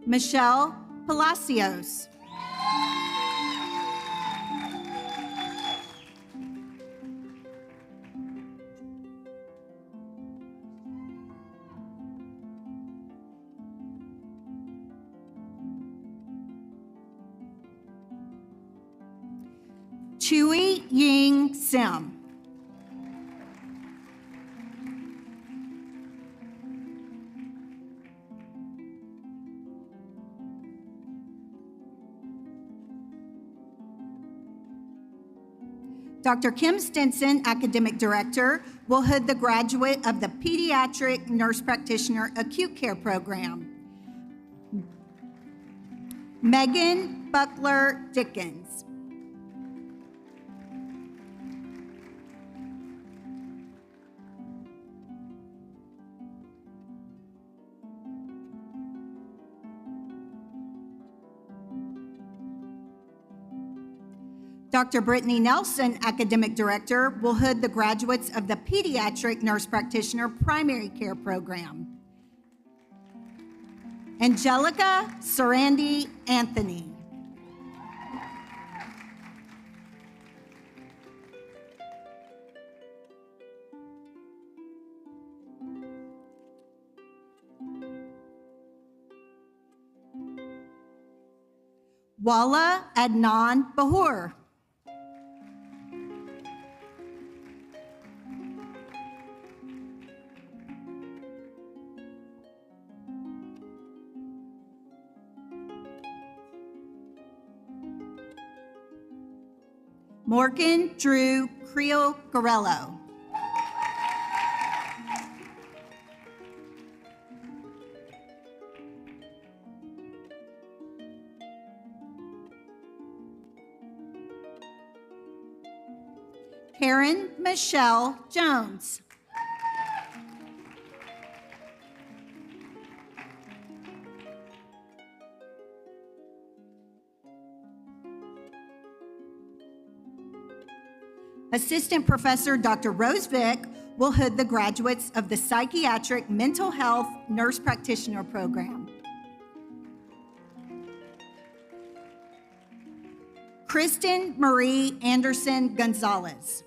E: Michelle Palacios. Chui Ying Sim. Dr. Kim Stinson, Academic Director, will hood the graduate of the Pediatric Nurse Practitioner Acute Care Program. Megan Buckler Dickens. Dr. Brittany Nelson, Academic Director, will hood the graduates of the Pediatric Nurse Practitioner Primary Care Program. Angelica Sarandi Anthony. Wala Adnan Bahur. Morgan Drew Creel Garello. Karen Michelle Jones. Assistant Professor Dr. Rose Vick will hood the graduates of the Psychiatric Mental Health Nurse Practitioner Program. Kristen Marie Anderson Gonzalez.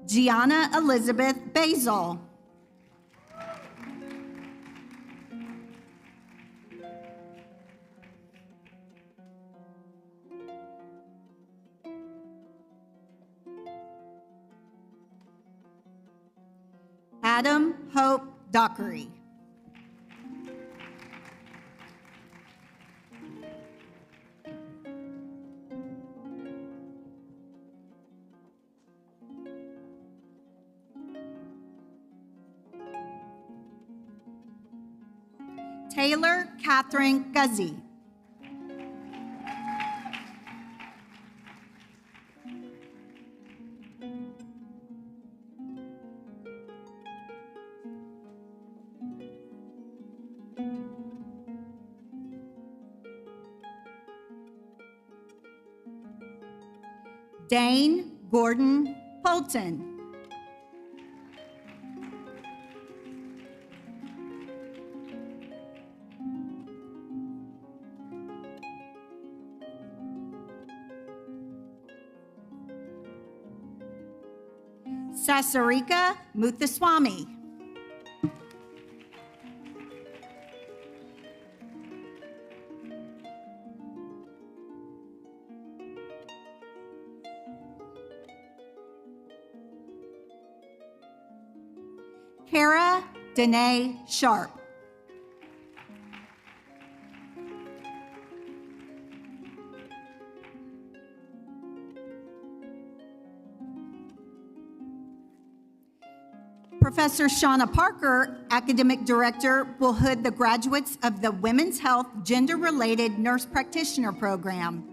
E: Gianna Elizabeth Basil. Adam Hope Dockery. Taylor Catherine Guzzi. Dane Gordon Polton. Sasarika Muthuswamy. Kara Danae Sharp. Professor Shauna Parker, Academic Director, will hood the graduates of the Women's Health Gender-Related Nurse Practitioner Program.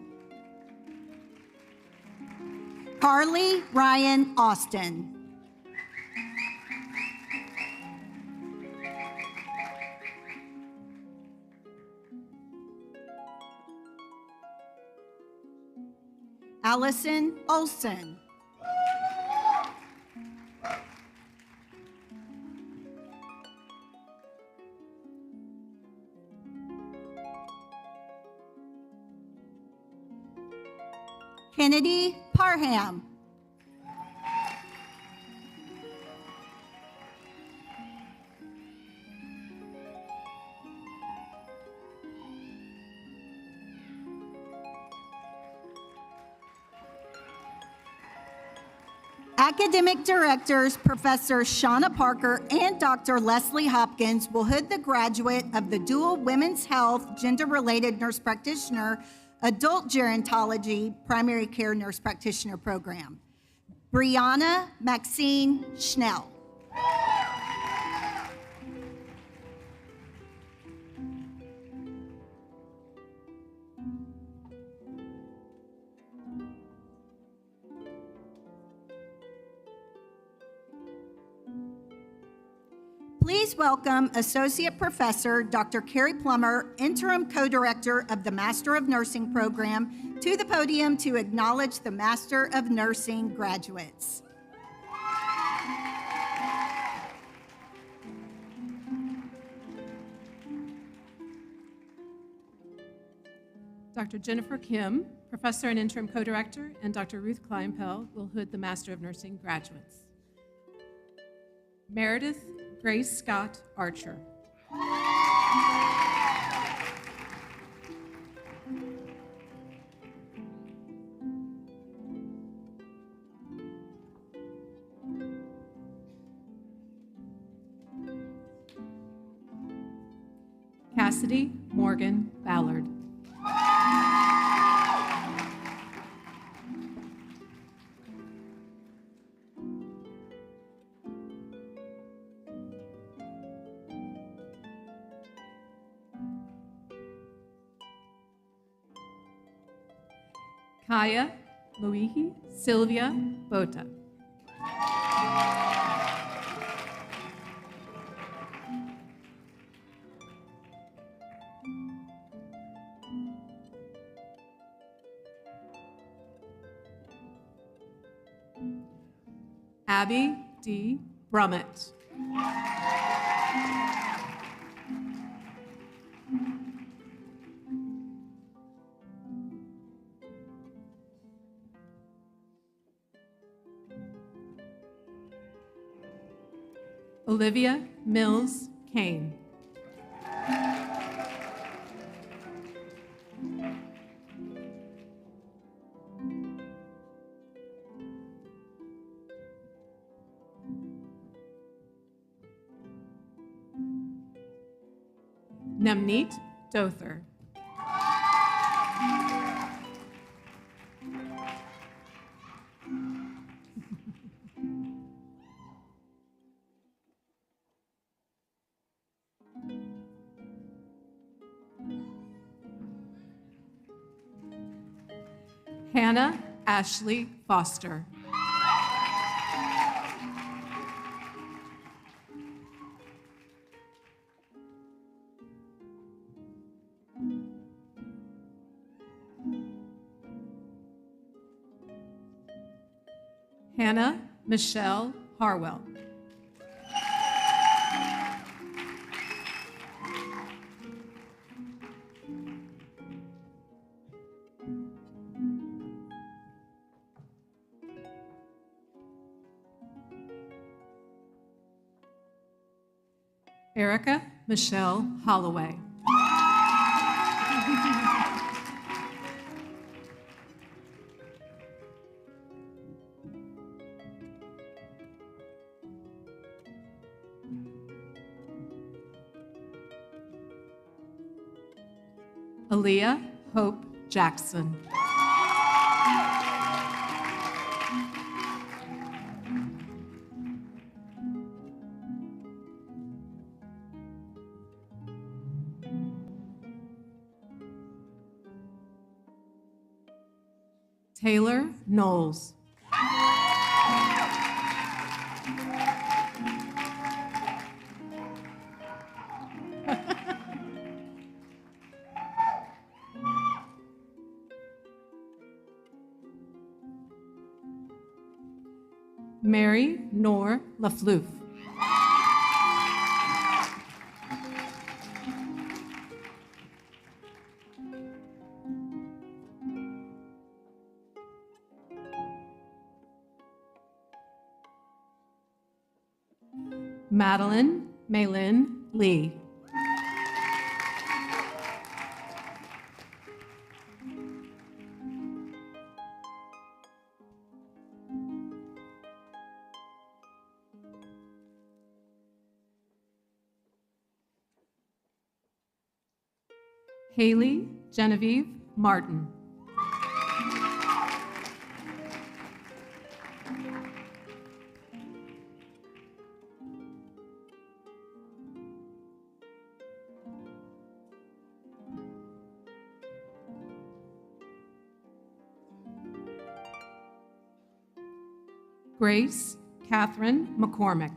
E: Carly Ryan Austin. Allison Olson. Kennedy Parham. Academic Directors Professor Shauna Parker and Dr. Leslie Hopkins will hood the graduate of the Dual Women's Health Gender-Related Nurse Practitioner Adult Gerontology Primary Care Nurse Practitioner Program. Brianna Maxine Schnell. Please welcome Associate Professor Dr. Carrie Plummer, Interim Co-Director of the Master of Nursing Program, to the podium to acknowledge the Master of Nursing graduates.
F: Dr. Jennifer Kim, Professor and Interim Co-Director, and Dr. Ruth Kleinpel will hood the Master of Nursing graduates. Meredith Grace Scott Archer. Cassidy Morgan Ballard. Kaya Luihi Sylvia Bota. Abby D. Brummett. Olivia Mills Kane. Namneet Dother. Hannah Ashley Foster. Hannah Michelle Harwell. Erica Michelle Holloway. Aaliyah Hope Jackson. Taylor Knowles. Mary Noor Lafloof. Madeline Maylin Lee. Haley Genevieve Martin. Grace Catherine McCormick.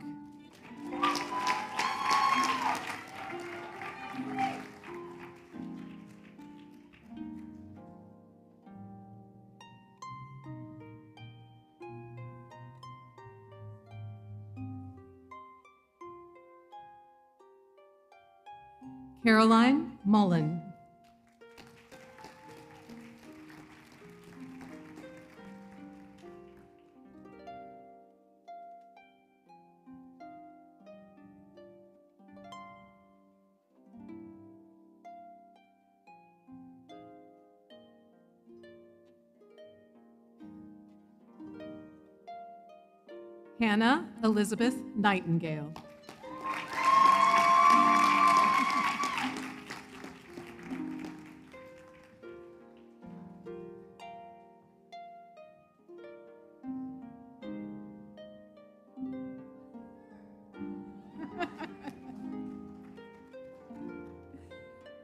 F: Caroline Mullen. Hannah Elizabeth Nightingale.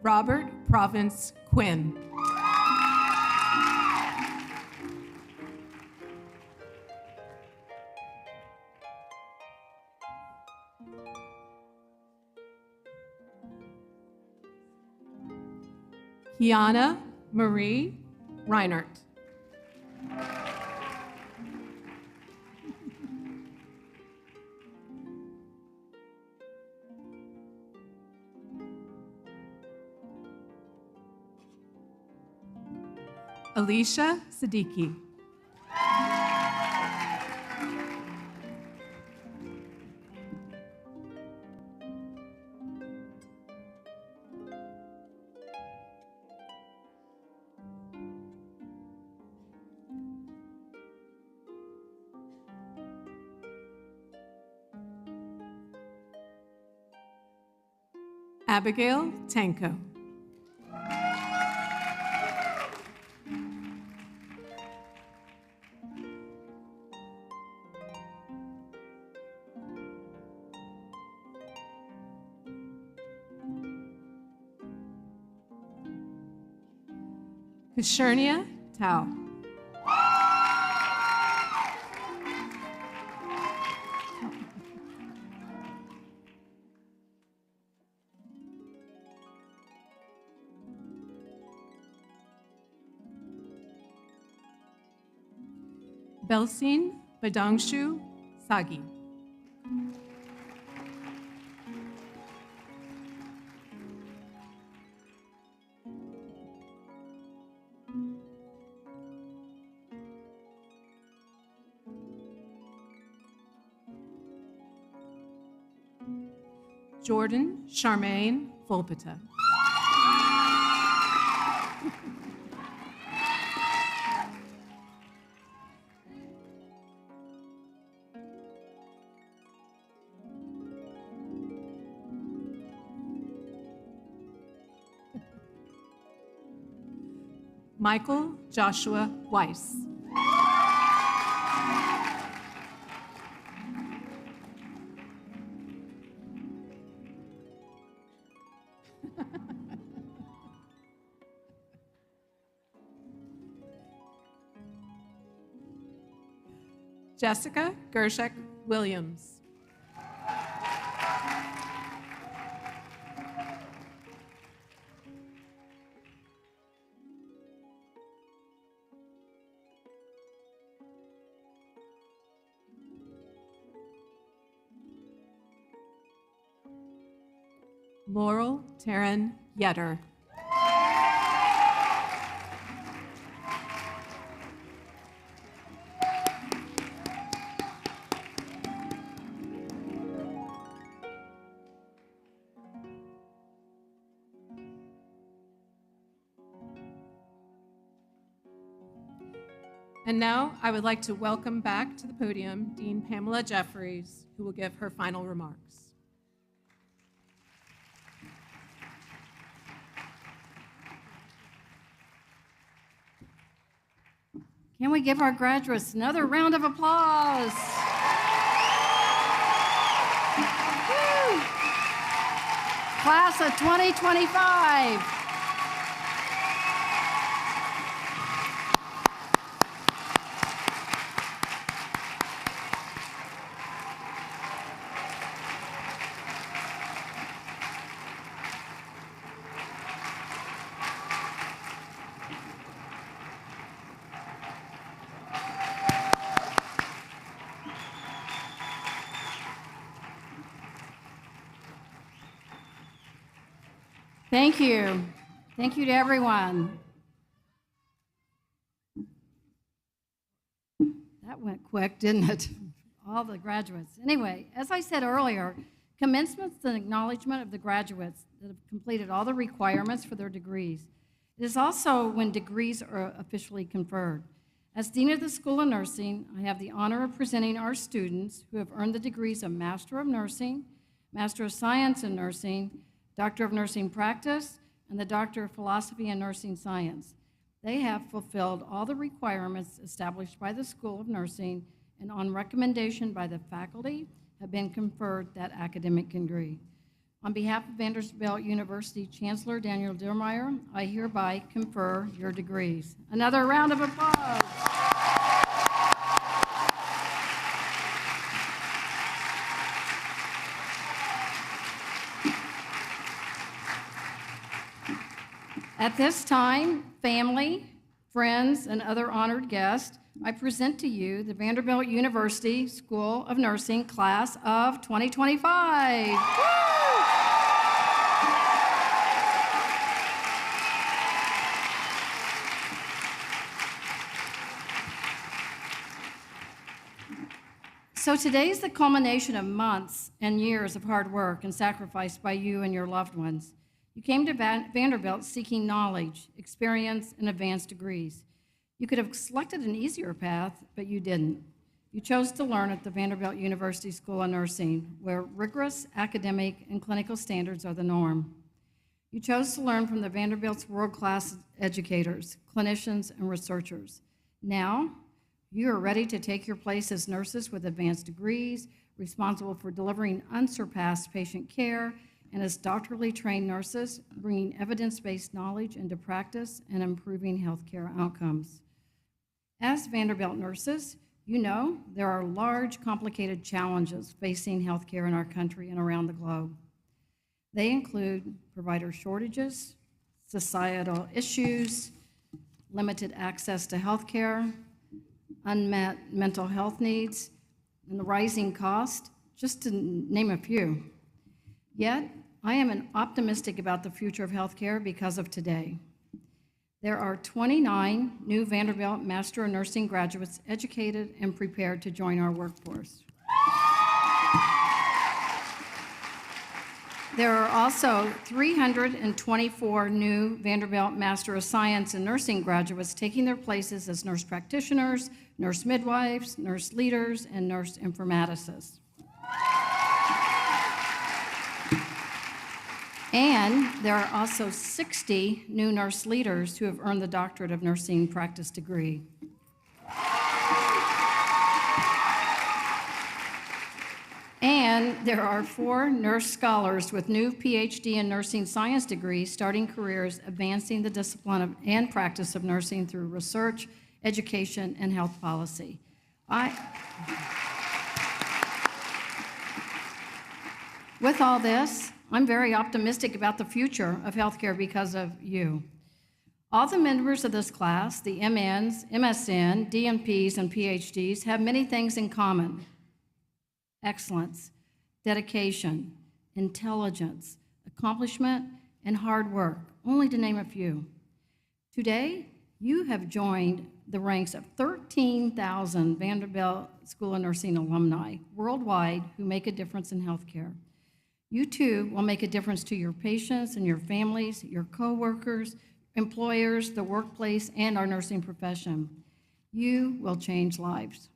F: Robert Province Quinn. Kiana Marie Reinert. Alicia Siddiqui. Abigail Tanko. Kashernia Tao. Belsine Badangshu Sagi. Jordan Charmaine Volpita. Michael Joshua Weiss. Jessica Gershek Williams. Laurel Taryn Yetter. And now I would like to welcome back to the podium Dean Pamela Jeffries, who will give her final remarks.
A: Can we give our graduates another round of applause? Woo! Class of 2025. Thank you. Thank you to everyone. That went quick, didn't it? All the graduates. Anyway, as I said earlier, commencement is an acknowledgement of the graduates that have completed all the requirements for their degrees. It is also when degrees are officially conferred. As Dean of the School of Nursing, I have the honor of presenting our students who have earned the degrees of Master of Nursing, Master of Science in Nursing, Doctor of Nursing Practice, and the Doctor of Philosophy and Nursing Science. They have fulfilled all the requirements established by the School of Nursing and on recommendation by the faculty have been conferred that academic degree. On behalf of Vanderbilt University Chancellor Daniel Diermeyer, I hereby confer your degrees. Another round of applause. At this time, family, friends, and other honored guests, I present to you the Vanderbilt University School of Nursing Class of 2025. Woo! So today is the culmination of months and years of hard work and sacrifice by you and your loved ones. You came to Vanderbilt seeking knowledge, experience, and advanced degrees. You could have selected an easier path, but you didn't. You chose to learn at the Vanderbilt University School of Nursing, where rigorous academic and clinical standards are the norm. You chose to learn from the Vanderbilt's world-class educators, clinicians, and researchers. Now, you are ready to take your place as nurses with advanced degrees, responsible for delivering unsurpassed patient care, and as doctorally trained nurses, bringing evidence-based knowledge into practice and improving healthcare outcomes. As Vanderbilt nurses, you know there are large, complicated challenges facing healthcare in our country and around the globe. They include provider shortages, societal issues, limited access to healthcare, unmet mental health needs, and the rising cost, just to name a few. Yet, I am optimistic about the future of healthcare because of today. There are 29 new Vanderbilt Master of Nursing graduates educated and prepared to join our workforce. There are also 324 new Vanderbilt Master of Science in Nursing graduates taking their places as nurse practitioners, nurse midwives, nurse leaders, and nurse informaticists. And there are also 60 new nurse leaders who have earned the Doctorate of Nursing Practice degree. And there are 4 nurse scholars with new PhD in nursing science degrees starting careers advancing the discipline and practice of nursing through research, education, and health policy. With all this, I'm very optimistic about the future of healthcare because of you. All the members of this class, the MNs, MSN, DNPs, and PhDs, have many things in common: excellence, dedication, intelligence, accomplishment, and hard work, only to name a few. Today, you have joined the ranks of 13,000 Vanderbilt School of Nursing alumni worldwide who make a difference in healthcare. You too will make a difference to your patients and your families, your coworkers, employers, the workplace, and our nursing profession. You will change lives.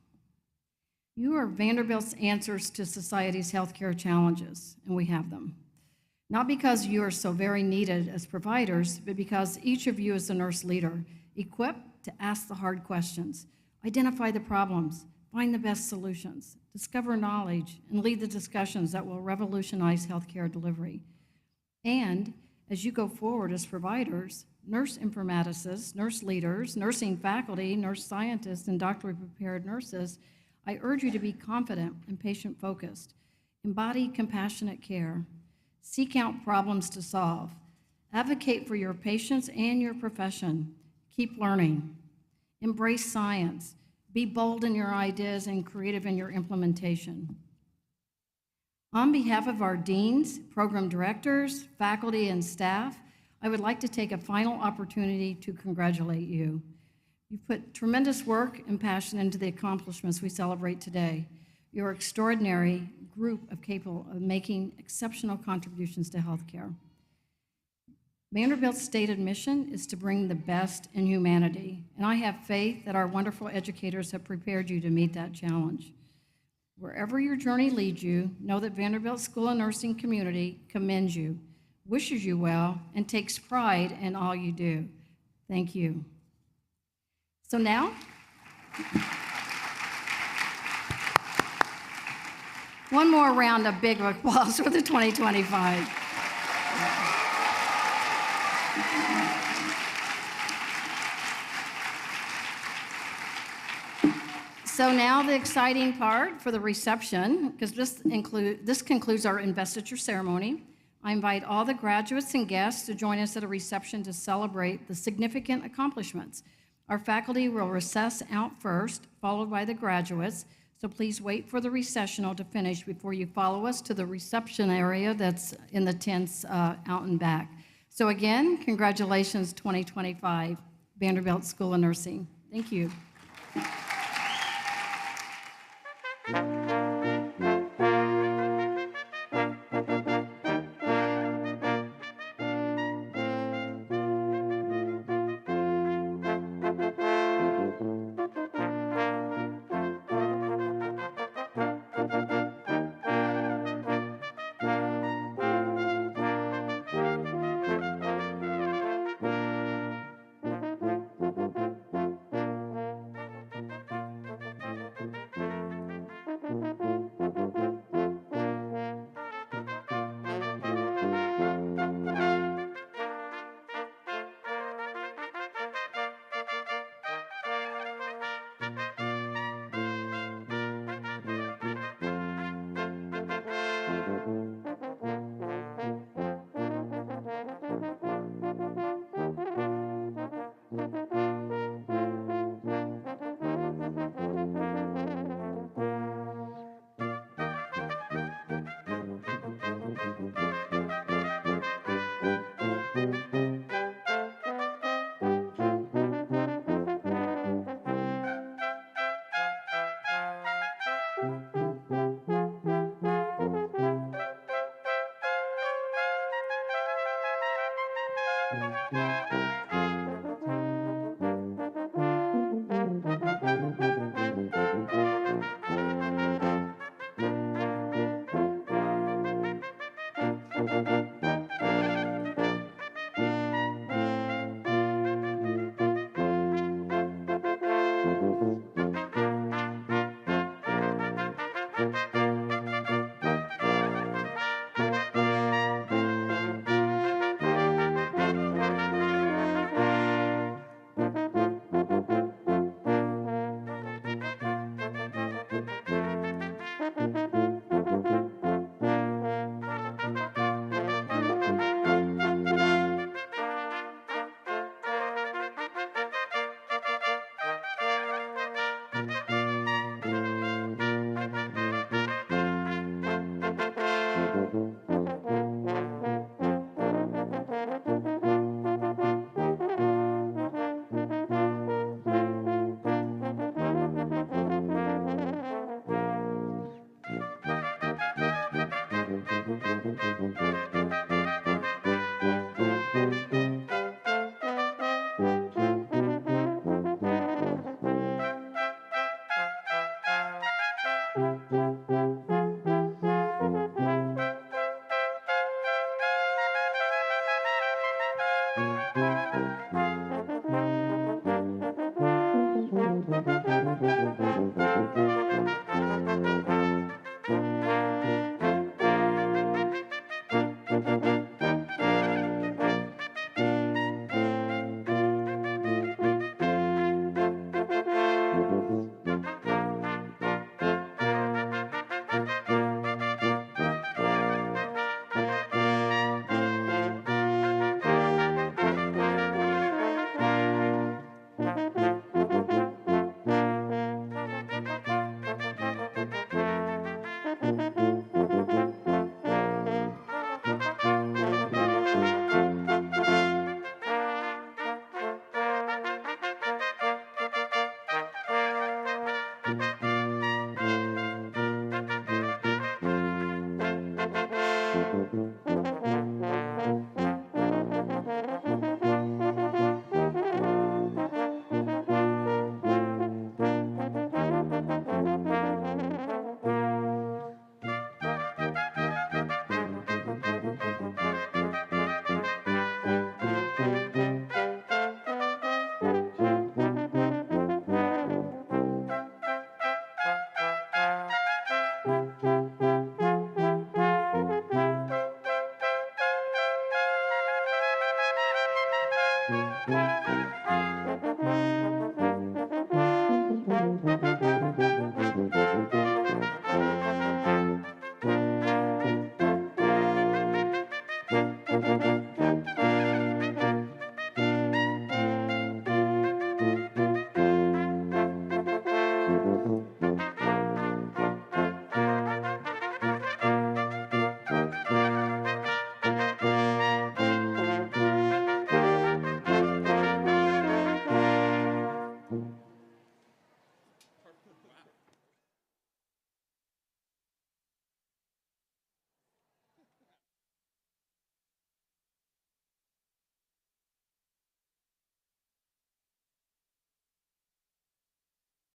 A: You are Vanderbilt's answers to society's healthcare challenges, and we have them. Not because you are so very needed as providers, but because each of you is a nurse leader, equipped to ask the hard questions, identify the problems, find the best solutions, discover knowledge, and lead the discussions that will revolutionize healthcare delivery. And as you go forward as providers, nurse informaticists, nurse leaders, nursing faculty, nurse scientists, and doctorally prepared nurses, I urge you to be confident and patient-focused, embody compassionate care, seek out problems to solve, advocate for your patients and your profession, keep learning, embrace science, be bold in your ideas and creative in your implementation. On behalf of our deans, program directors, faculty, and staff, I would like to take a final opportunity to congratulate you. You've put tremendous work and passion into the accomplishments we celebrate today. You're an extraordinary group of capable of making exceptional contributions to healthcare. Vanderbilt's stated mission is to bring the best in humanity, and I have faith that our wonderful educators have prepared you to meet that challenge. Wherever your journey leads you, know that Vanderbilt School of Nursing community commends you, wishes you well, and takes pride in all you do. Thank you. So now, one more round of big applause for the 2025. So now the exciting part for the reception, because this concludes our investiture ceremony. I invite all the graduates and guests to join us at a reception to celebrate the significant accomplishments. Our faculty will recess out first, followed by the graduates, so please wait for the recessional to finish before you follow us to the reception area that's in the tents out and back. So again, congratulations 2025, Vanderbilt School of Nursing. Thank you.